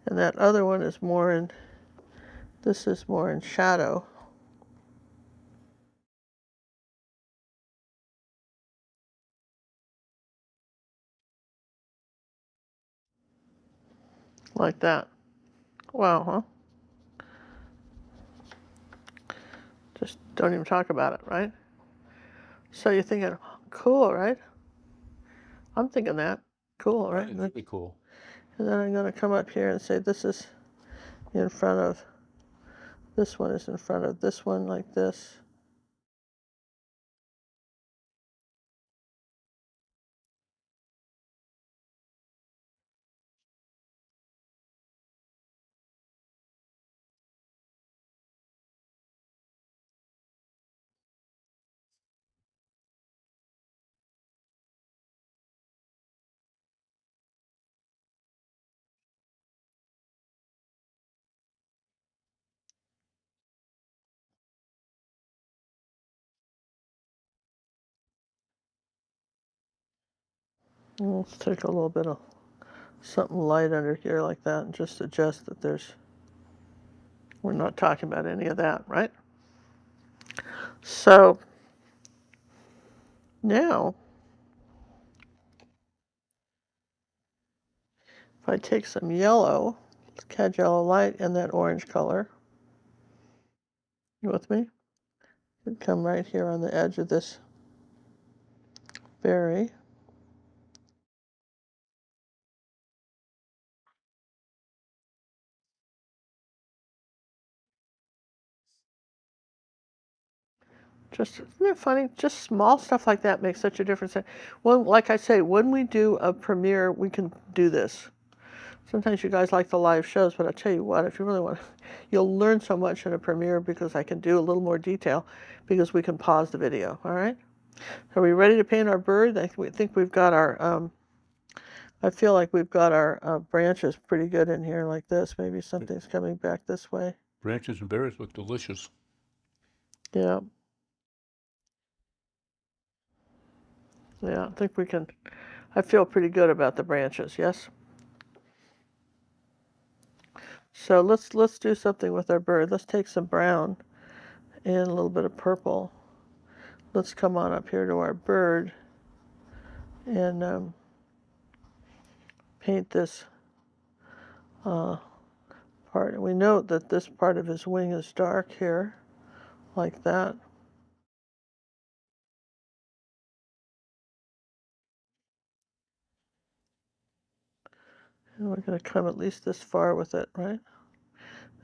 and that other one is more in. This is more in shadow. Like that. Wow, huh? Just don't even talk about it, right? So you're thinking, cool, right? I'm thinking that. Cool, right? It's really cool. And then I'm going to come up here and say this is in front of, this one is in front of this one like this. Let's take a little bit of something light under here like that and just suggest that we're not talking about any of that, right? So now, if I take some yellow, CAD yellow light and that orange color, you with me? It'd come right here on the edge of this berry. Just, isn't it funny? Just small stuff like that makes such a difference. Well, like I say, when we do a premiere, we can do this. Sometimes you guys like the live shows, but I'll tell you what, if you really want, you'll learn so much in a premiere because I can do a little more detail because we can pause the video, all right? Are we ready to paint our bird? I think we've got our, I feel like we've got our branches pretty good in here like this. Maybe something's coming back this way. Branches and berries look delicious. Yeah. Yeah, I think we can, I feel pretty good about the branches, yes? So let's do something with our bird. Let's take some brown and a little bit of purple. Let's come on up here to our bird and paint this part. And we note that this part of his wing is dark here, like that. And we're going to come at least this far with it, right?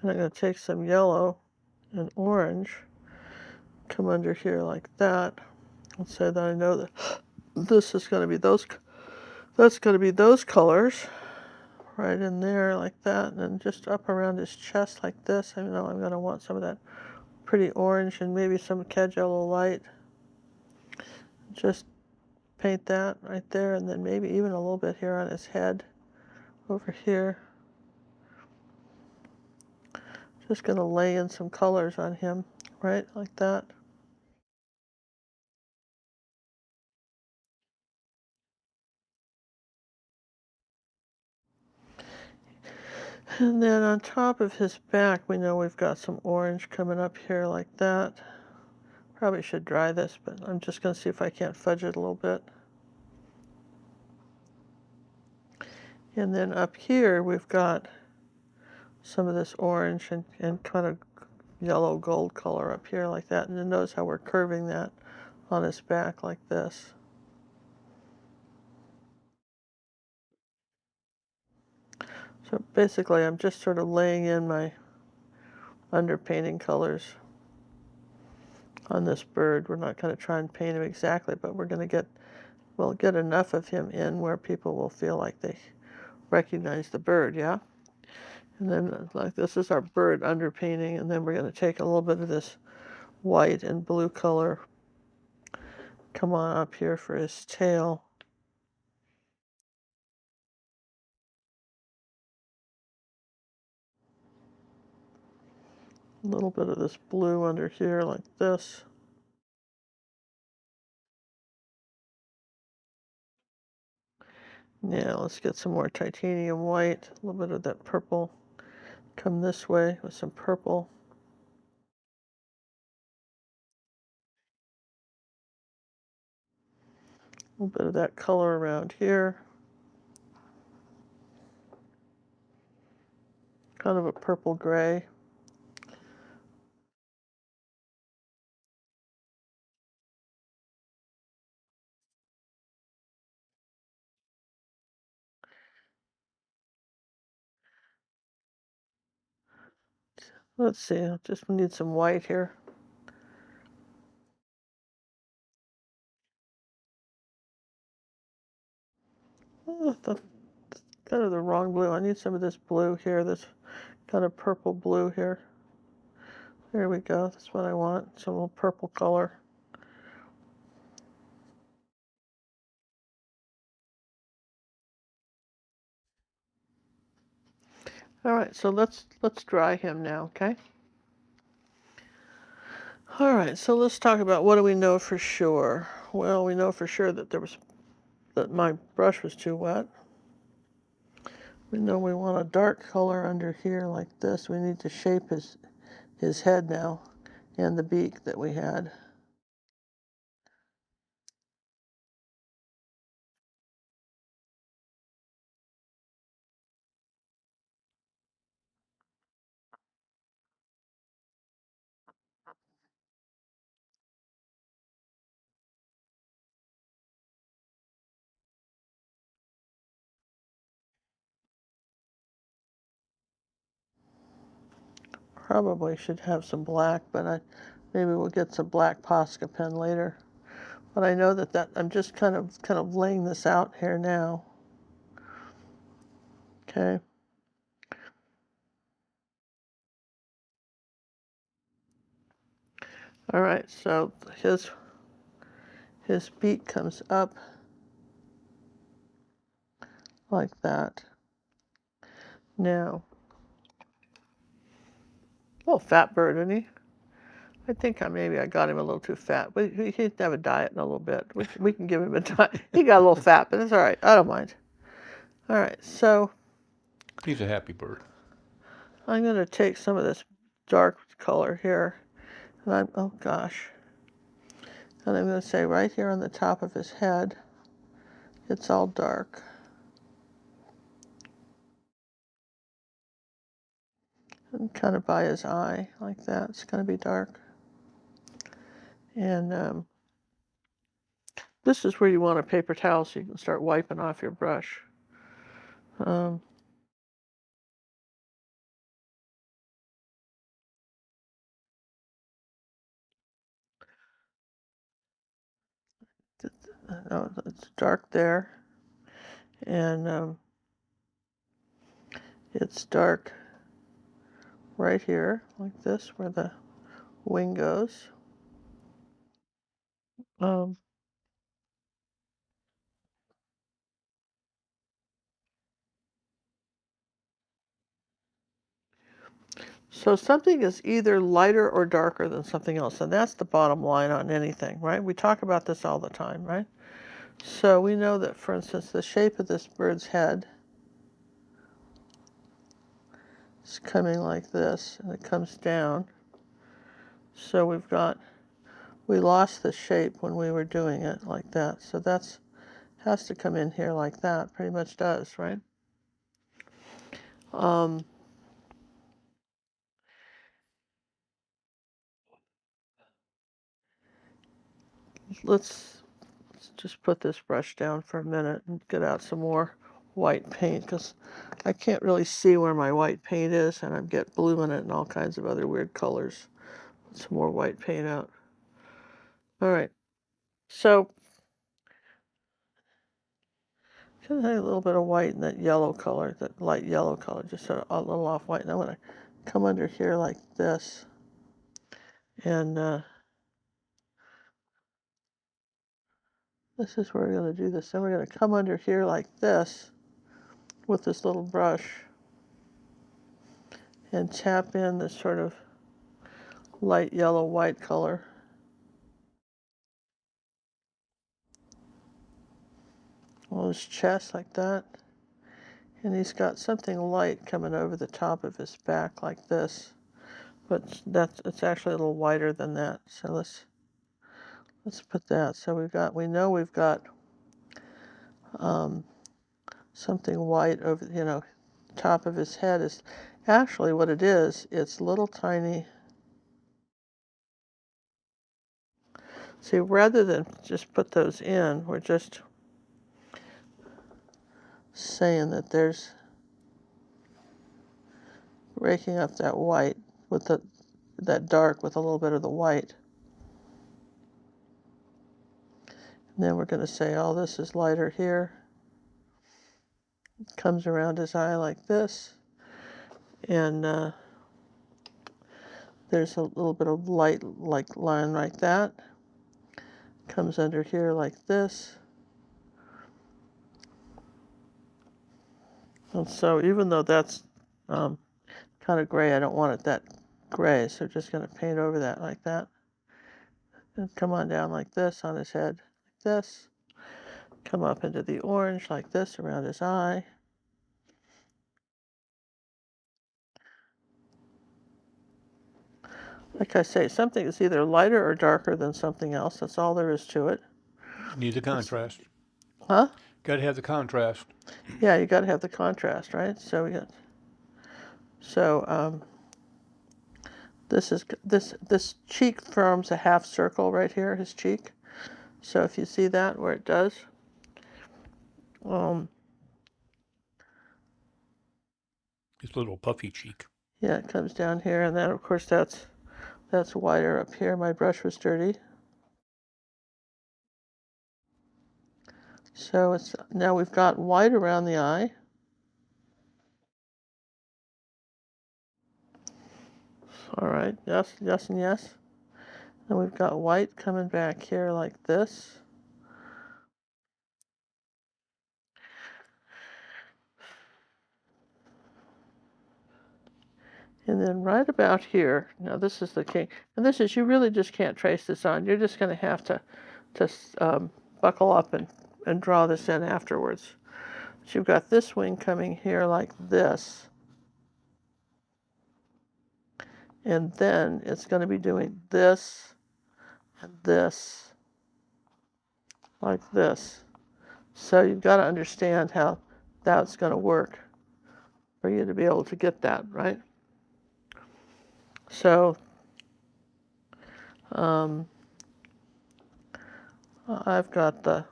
And I'm going to take some yellow and orange, come under here like that, and say that I know that this is going to be that's going to be those colors right in there like that, and then just up around his chest like this. I know I'm going to want some of that pretty orange and maybe some CAD yellow light. Just paint that right there, and then maybe even a little bit here on his head over here. Just going to lay in some colors on him, right, like that. And then on top of his back, we know we've got some orange coming up here like that. Probably should dry this, but I'm just going to see if I can't fudge it a little bit. And then up here, we've got some of this orange and kind of yellow gold color up here like that. And then notice how we're curving that on his back like this. So basically, I'm just sort of laying in my underpainting colors on this bird. We're not going to try and paint him exactly, but we're going to we'll get enough of him in where people will feel like they recognize the bird, yeah? And then like this is our bird underpainting, and then we're going to take a little bit of this white and blue color, come on up here for his tail. A little bit of this blue under here like this. Now let's get some more titanium white, a little bit of that purple. Come this way with some purple. A little bit of that color around here. Kind of a purple gray. Let's see, I just need some white here. Oh, that's kind of the wrong blue. I need some of this blue here, this kind of purple blue here. There we go, that's what I want, some little purple color. All right, so let's dry him now, okay? All right, so let's talk about what do we know for sure. Well, we know for sure that there was that my brush was too wet. We know we want a dark color under here like this. We need to shape his head now and the beak that we had. Probably should have some black, but maybe we'll get some black Posca pen later. But I know that I'm just kind of laying this out here now. Okay. All right, so his beak comes up like that. Now, a little fat bird, isn't he? I think maybe I got him a little too fat. But he can have a diet in a little bit. We can give him a diet. He got a little fat, but it's all right. I don't mind. All right, so He's a happy bird. I'm going to take some of this dark color here, and oh gosh, and I'm going to say right here on the top of his head, it's all dark. And kind of by his eye, like that, it's going to be dark. And this is where you want a paper towel so you can start wiping off your brush. It's dark there, and it's dark right here, like this, where the wing goes. Um, so something is either lighter or darker than something else, and that's the bottom line on anything, right? We talk about this all the time, right? So we know that, for instance, the shape of this bird's head is coming like this, and it comes down. So we lost the shape when we were doing it like that. So has to come in here like that, pretty much does, right? Let's just put this brush down for a minute and get out some more white paint, because I can't really see where my white paint is, and I get blue in it and all kinds of other weird colors. Put some more white paint out. All right, so just a little bit of white in that yellow color, that light yellow color, just sort of a little off white. And I want to come under here like this, and this is where we're going to do this. Then we're going to come under here like this with this little brush and tap in this sort of light yellow white color. On his chest like that. And he's got something light coming over the top of his back like this. But it's actually a little whiter than that. So let's put that. So we know we've got something white over, top of his head is actually what it is. It's little tiny. See, rather than just put those in, we're just saying that there's raking up that white with that dark with a little bit of the white. And then we're going to say all this is lighter here. It comes around his eye like this. And there's a little bit of light like line like that. Comes under here like this. And so even though that's kind of gray, I don't want it that gray. So just going to paint over that like that. And come on down like this on his head, like this. come up into the orange like this around his eye. Like I say, something is either lighter or darker than something else. That's all there is to it. Need the contrast. Huh? Got to have the contrast. Yeah, you got to have the contrast, right? So we got this cheek forms a half circle right here, his cheek. So if you see that where it does, His little puffy cheek. yeah, it comes down here, and then of course that's wider up here. My brush was dirty, so it's now we've got white around the eye. All right, yes, yes, and yes. And we've got white coming back here like this. And then right about here, now this is the king, and this is, you really just can't trace this on. You're just going to have to buckle up and draw this in afterwards. So you've got this wing coming here like this, and then it's going to be doing this and this, like this. So you've got to understand how that's going to work for you to be able to get that, right? So I've got the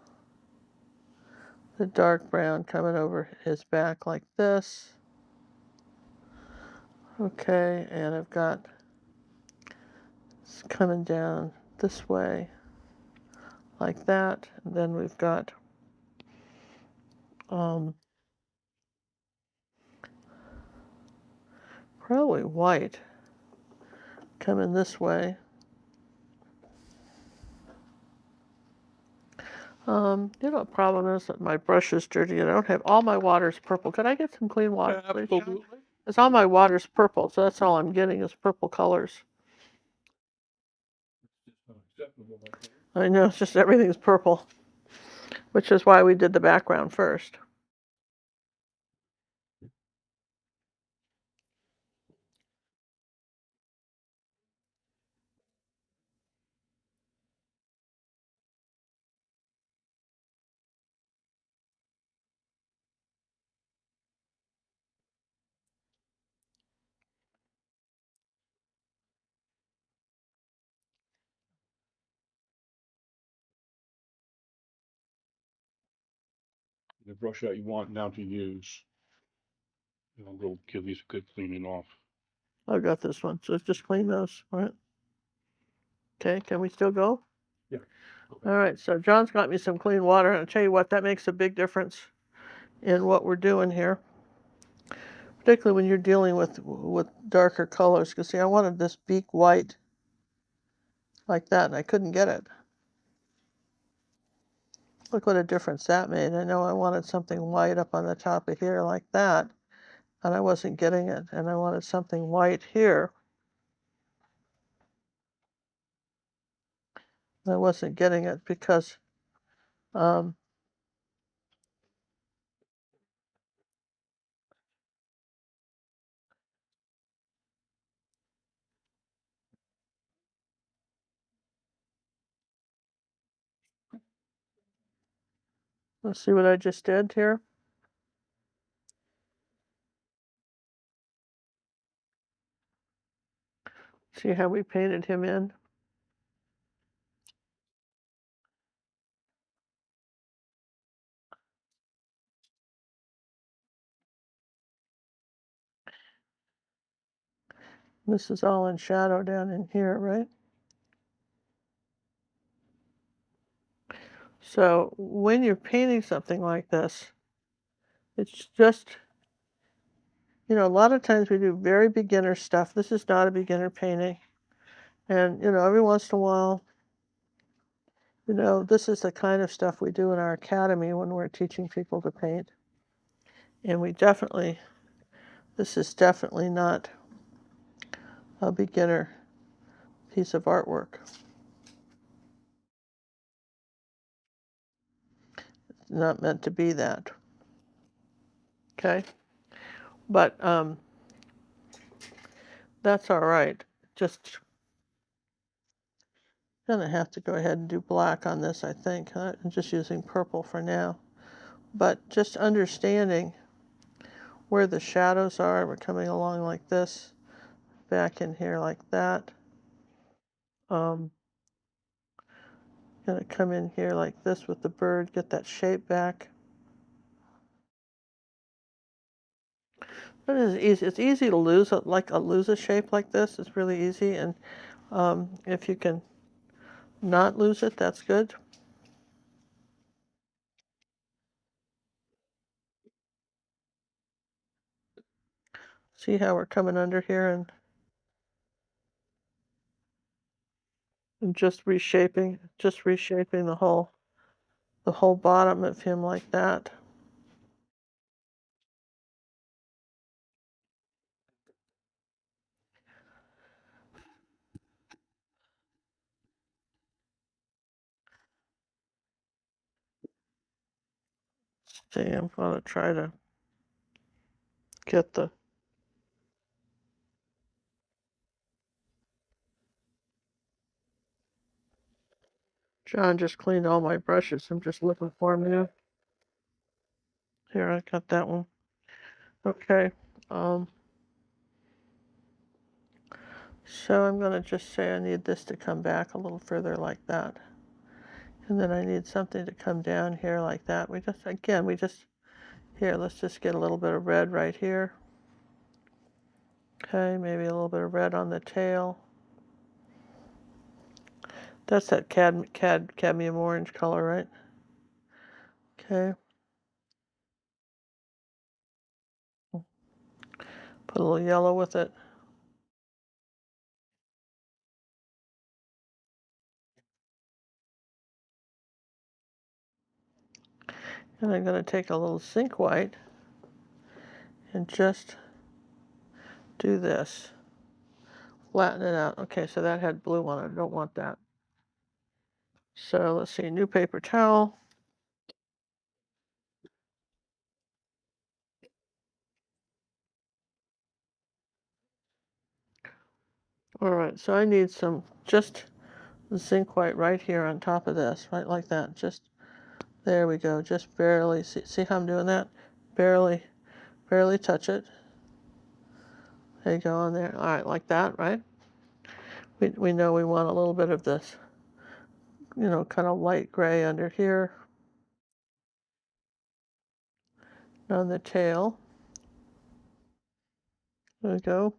dark brown coming over his back like this. Okay, and I've got it's coming down this way like that. And then we've got probably white coming this way. You know, the problem is that my brush is dirty and I don't have all my water's purple. Could I get some clean water, please, John? Absolutely. Because all my water's purple, so that's all I'm getting is purple colors. I know, it's just everything's purple, which is why we did the background first. The brush that you want now to use. We'll give these a good cleaning off. I've got this one, so just clean those, all right? Okay, can we still go? Yeah. All right, so John's got me some clean water, and I'll tell you what, that makes a big difference in what we're doing here, particularly when you're dealing with darker colors. Because see, I wanted this beak white like that, and I couldn't get it. Look what a difference that made. I know I wanted something white up on the top of here like that, and I wasn't getting it. And I wanted something white here. I wasn't getting it because let's see what I just did here. See how we painted him in? This is all in shadow down in here, right? So when you're painting something like this, it's just, you know, a lot of times we do very beginner stuff. This is not a beginner painting. And, you know, every once in a while, you know, this is the kind of stuff we do in our academy when we're teaching people to paint. And we definitely, this is definitely not a beginner piece of artwork. not meant to be that. Okay? But that's all right. Just gonna have to go ahead and do black on this, I think. I'm just using purple for now. But just understanding where the shadows are, we're coming along like this, back in here like that. Gonna come in here like this with the bird, get that shape back. It is easy. It's easy to lose lose a shape like this. It's really easy, and if you can not lose it, that's good. See how we're coming under here and just reshaping the whole bottom of him like that. See, I'm gonna try to get the John just cleaned all my brushes. I'm just looking for them now. Here, I got that one. Okay. Um, so I'm going to just say I need this to come back a little further like that. And then I need something to come down here like that. Here, let's just get a little bit of red right here. Okay, maybe a little bit of red on the tail. That's that cadmium orange color, right? Okay. Put a little yellow with it. And I'm going to take a little zinc white and just do this. Flatten it out. Okay, so that had blue on it. I don't want that. So let's see, new paper towel. All right, so I need some just zinc white right here on top of this, right like that. Just, there we go, just barely, see how I'm doing that? Barely touch it. There you go on there. All right, like that, right? We know we want a little bit of this, kind of light gray under here on the tail. There we go.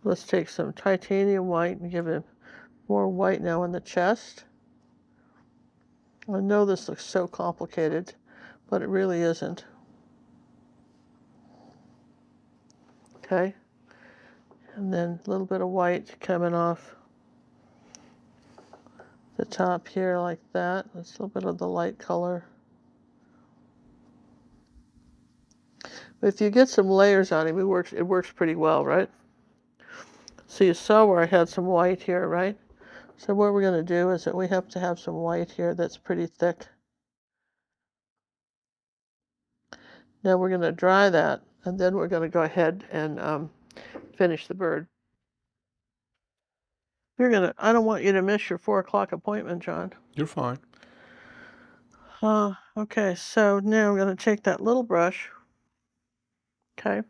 Let's take some titanium white and give it more white now in the chest. I know this looks so complicated, but it really isn't. Okay. And then a little bit of white coming off the top here like that. That's a little bit of the light color. But if you get some layers on him, it works pretty well, right? So you saw where I had some white here, right? So what we're going to do is that we have to have some white here that's pretty thick. Now we're going to dry that, and then we're going to go ahead and finish the bird. I don't want you to miss your 4 o'clock appointment, John. You're fine. Okay, so now I'm going to take that little brush, okay,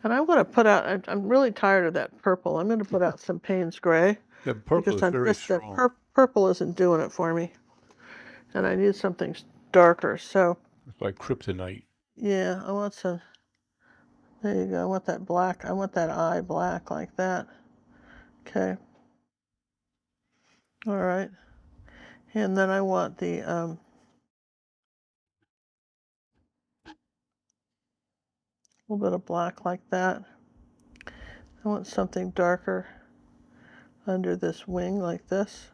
and I want to put out, I'm really tired of that purple. I'm going to put out some Payne's Gray. Yeah, purple Because is very strong. purple isn't doing it for me. And I need something darker. So, It's like kryptonite. yeah, I want some, there you go. I want that black. I want that eye black like that. Okay. All right. And then I want the, a little bit of black like that. I want something darker under this wing like this.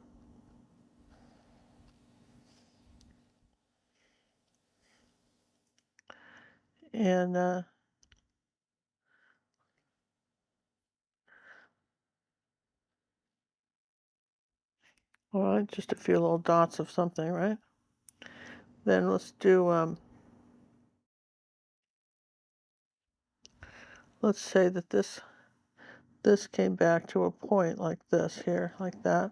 And all right, just a few little dots of something, right? Then let's do, let's say that this came back to a point like this here, like that.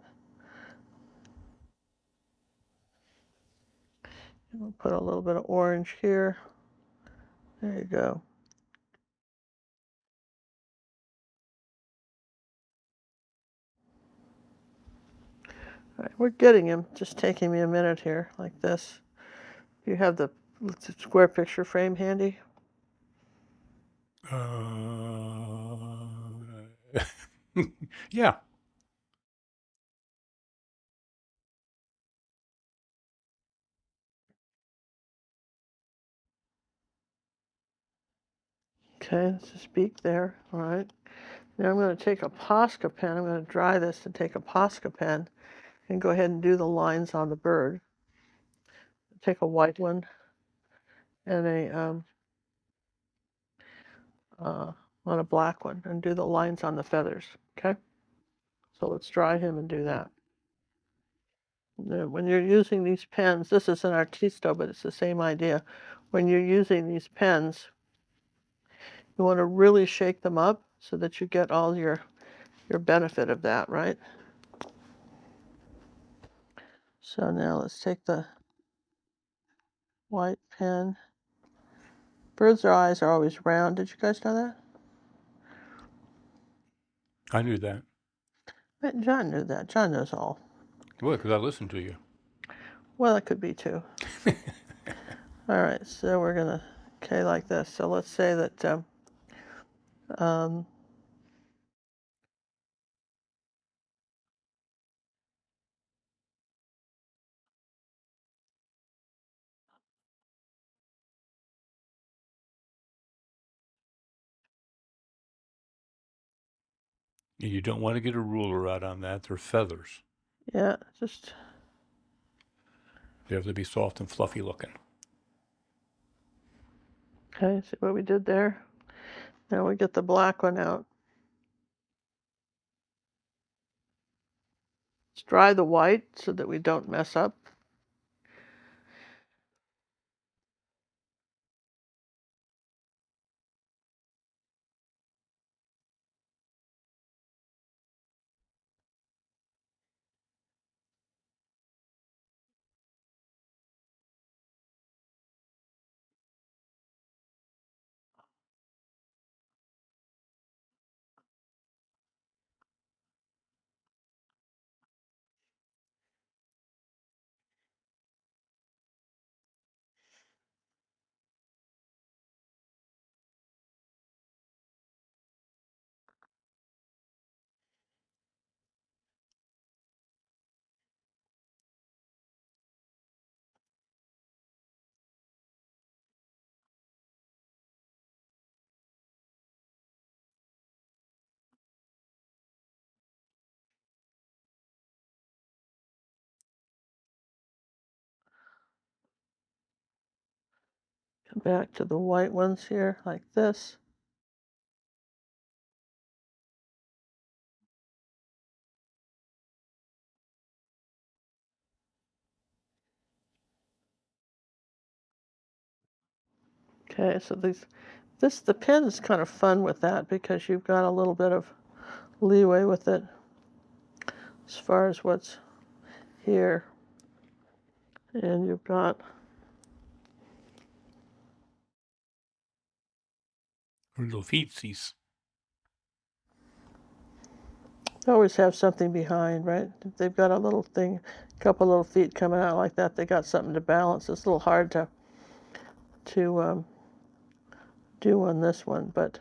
And we'll put a little bit of orange here. There you go. All right, we're getting him. Just taking me a minute here, like this. Do you have the square picture frame handy? Yeah. Okay, let's just beak there. All right. Now I'm going to take a Posca pen. I'm going to dry this and take a Posca pen and go ahead and do the lines on the bird. Take a white one and on a black one and do the lines on the feathers. Okay. So let's dry him and do that. Now, when you're using these pens, this is an Artisto, but it's the same idea. When you're using these pens, you want to really shake them up so that you get all your benefit of that, right? So now let's take the white pen. Birds' eyes are always round. Did you guys know that? I knew that. John knew that. John knows all. Well, because I listened to you. Well, it could be too. All right, so we're gonna, okay, like this. So let's say that um, You don't want to get a ruler out on that. They're feathers. yeah, just They have to be soft and fluffy looking. okay. See what we did there? Now we get the black one out. Let's dry the white so that we don't mess up. Come back to the white ones here, like this. Okay, so the pen is kind of fun with that because you've got a little bit of leeway with it as far as what's here. And you've got Little feetsies. they always have something behind, right? If they've got a little thing, a couple little feet coming out like that, they got something to balance. It's a little hard to do on this one, but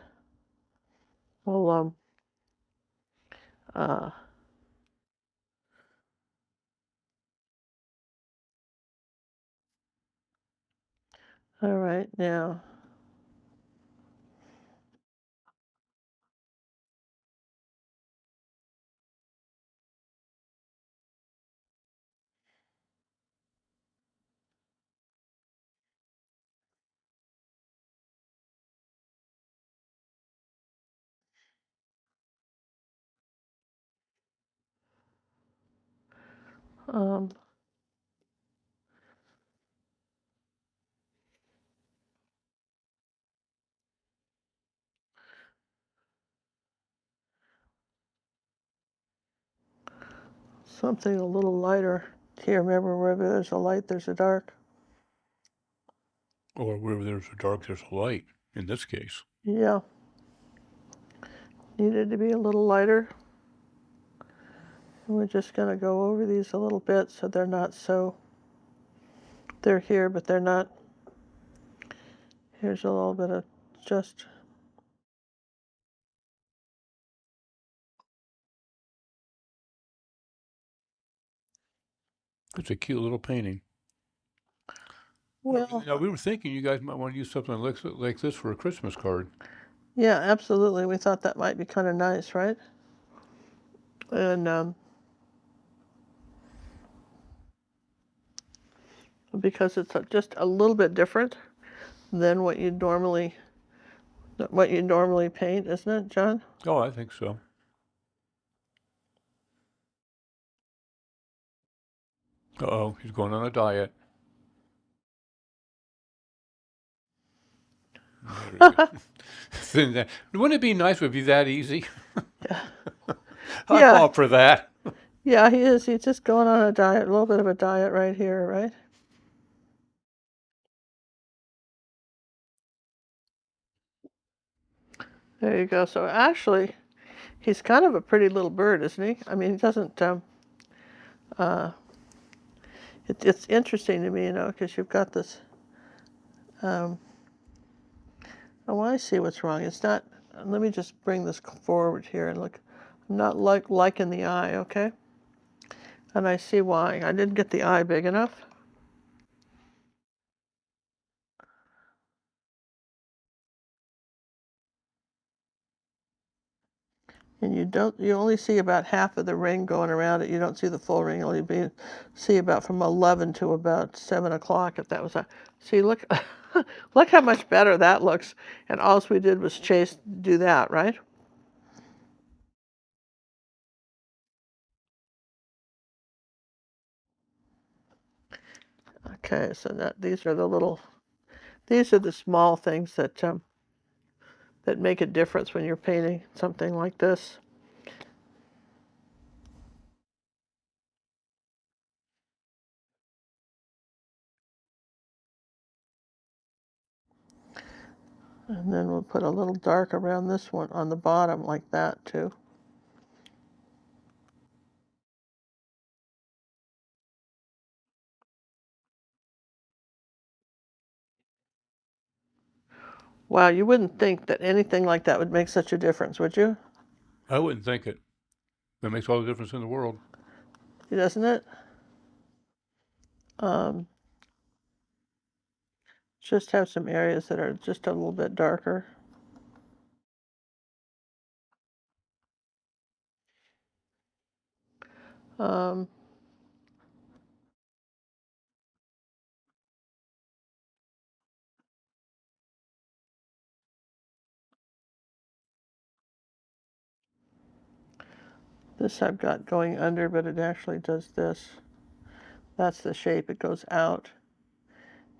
we'll uh, all right now. Um, something a little lighter. Here, remember, wherever there's a light, there's a dark. Or wherever there's a dark, there's a light, in this case. Yeah. Needed to be a little lighter. And we're just going to go over these a little bit so they're not so, they're here, but they're not. Here's a little bit of just. It's a cute little painting. Well, now we were thinking you guys might want to use something like this for a Christmas card. yeah, absolutely. We thought that might be kind of nice, right? And because it's just a little bit different than what you normally paint, isn't it, John? Oh, I think so. Uh-oh, he's going on a diet. Wouldn't it be nice if it'd be that easy? Yeah. I Yeah. fought for that. Yeah, he is. He's just going on a diet, a little bit of a diet right here, right? There you go. So actually, he's kind of a pretty little bird, isn't he? I mean, he doesn't. It's interesting to me, because you've got this. Oh, I see what's wrong. It's not. Let me just bring this forward here and look. I'm not liking the eye, okay? And I see why. I didn't get the eye big enough. And you only see about half of the ring going around it. You don't see the full ring. You only see about from 11 to about 7 o'clock, if that was a. See, look, look how much better that looks. And all we did was do that, right? Okay, so these are the small things that make a difference when you're painting something like this. And then we'll put a little dark around this one on the bottom like that too. Wow, you wouldn't think that anything like that would make such a difference, would you? I wouldn't think it. That makes all the difference in the world. Doesn't it? Um, just have some areas that are just a little bit darker. Um, this I've got going under, but it actually does this. That's the shape. It goes out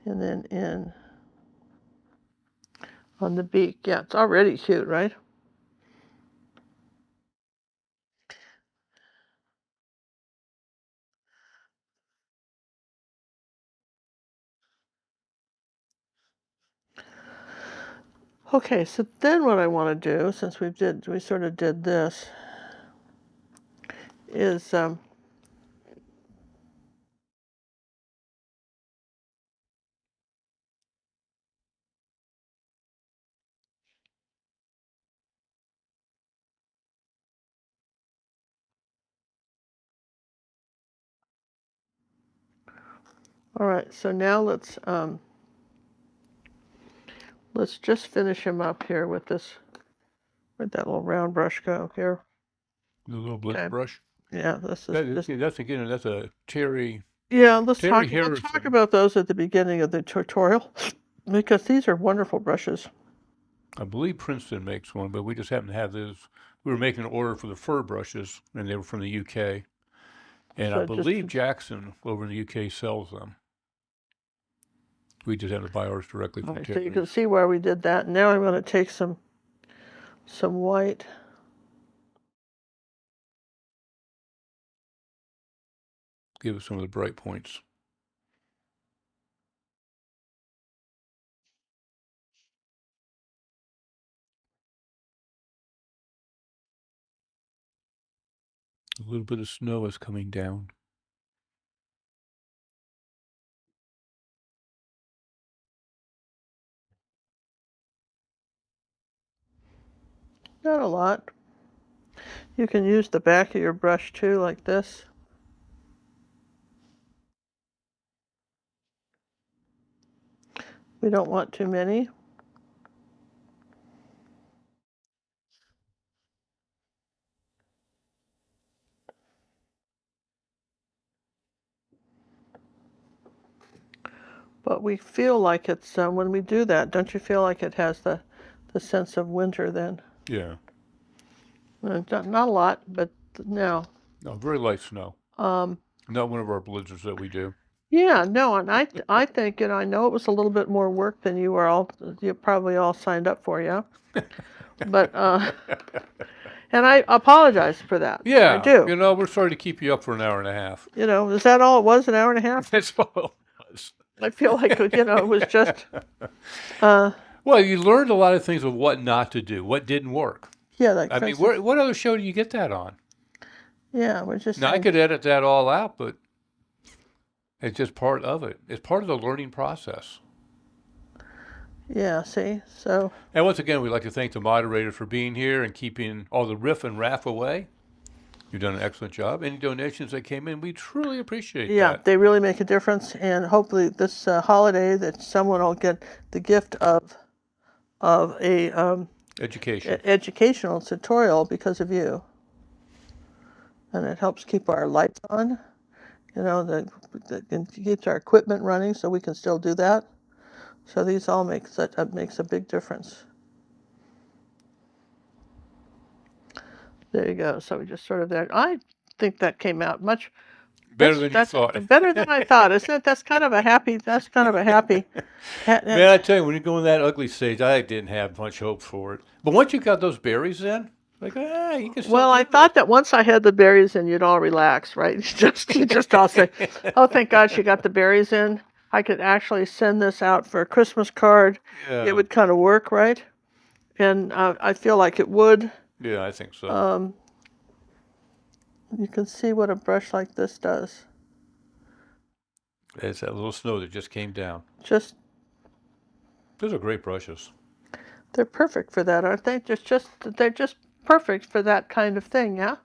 and then in on the beak. Yeah, it's already cute, right? Okay, so then what I want to do, since we sort of did this, is all right. So now let's just finish him up here with this. Where'd that little round brush go here? The little blitz Okay. brush. Yeah, this is just. That's again. That's a cherry. Yeah, Terry let's talk Harrison. about those at the beginning of the tutorial because these are wonderful brushes. I believe Princeton makes one, but we just happen to have those. We were making an order for the fur brushes, and they were from the UK. And I So just believe Jackson over in the UK sells them. We just have to buy ours directly all from right, so you can Terry's. see where we did that. Now I'm going to take some white Give us some of the bright points. A little bit of snow is coming down. Not a lot. You can use the back of your brush too, like this. We don't want too many. But we feel like it's, when we do that, don't you feel like it has the sense of winter then? Yeah. Not a lot, but now. No, very light snow. Not one of our blizzards that we do. Yeah, no, and I think, I know it was a little bit more work than you probably all signed up for, yeah? But, and I apologize for that. Yeah. I do. We're sorry to keep you up for an hour and a half. Is that all it was, an hour and a half? That's all it was. I feel like, it was just, Well, you learned a lot of things of what not to do, what didn't work. yeah, like, I for mean, instance, what other show do you get that on? yeah, we're just Now, I saying, could edit that all out, but it's just part of it. It's part of the learning process. yeah, see, so, And once again, we'd like to thank the moderator for being here and keeping all the riff and raff away. You've done an excellent job. Any donations that came in, we truly appreciate yeah, that. they really make a difference, and hopefully this holiday that someone will get the gift of a Education. educational tutorial because of you. And it helps keep our lights on, that keeps our equipment running so we can still do that. So these all makes a big difference. There you go. So we just sort of there. I think that came out much Better than you thought. Better than I thought, isn't it? That's kind of a happy. Man, I tell you, when you go in that ugly stage, I didn't have much hope for it. But once you got those berries in, like, you can still Well, I do thought that once I had the berries in, you'd all relax, right? You just all say, "Oh, thank God she got the berries in. I could actually send this out for a Christmas card. Yeah. It would kind of work, right?" And I feel like it would. Yeah, I think so. You can see what a brush like this does. It's that little snow that just came down. Just Those are great brushes. they're perfect for that, aren't they? They're just perfect for that kind of thing, yeah.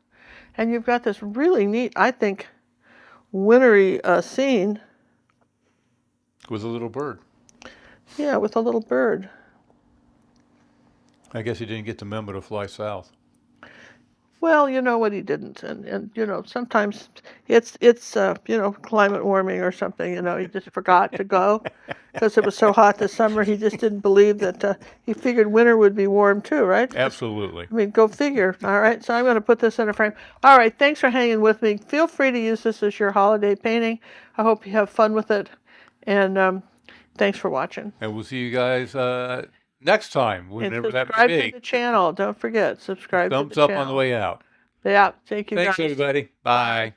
And you've got this really neat, I think, wintry scene. With a little bird. Yeah, with a little bird. I guess he didn't get the memo to fly south. Well, you know what, he didn't, and sometimes it's climate warming or something. He just forgot to go because it was so hot this summer. He just didn't believe that. He figured winter would be warm too, right? Absolutely. I mean, go figure. All right, so I'm going to put this in a frame. All right, thanks for hanging with me. Feel free to use this as your holiday painting. I hope you have fun with it, and thanks for watching. And we'll see you guys next time, And whenever that may subscribe to be. the channel. Don't forget, subscribe to the Thumbs channel. up on the way out. Yeah, thank you Thanks, guys. everybody. Bye.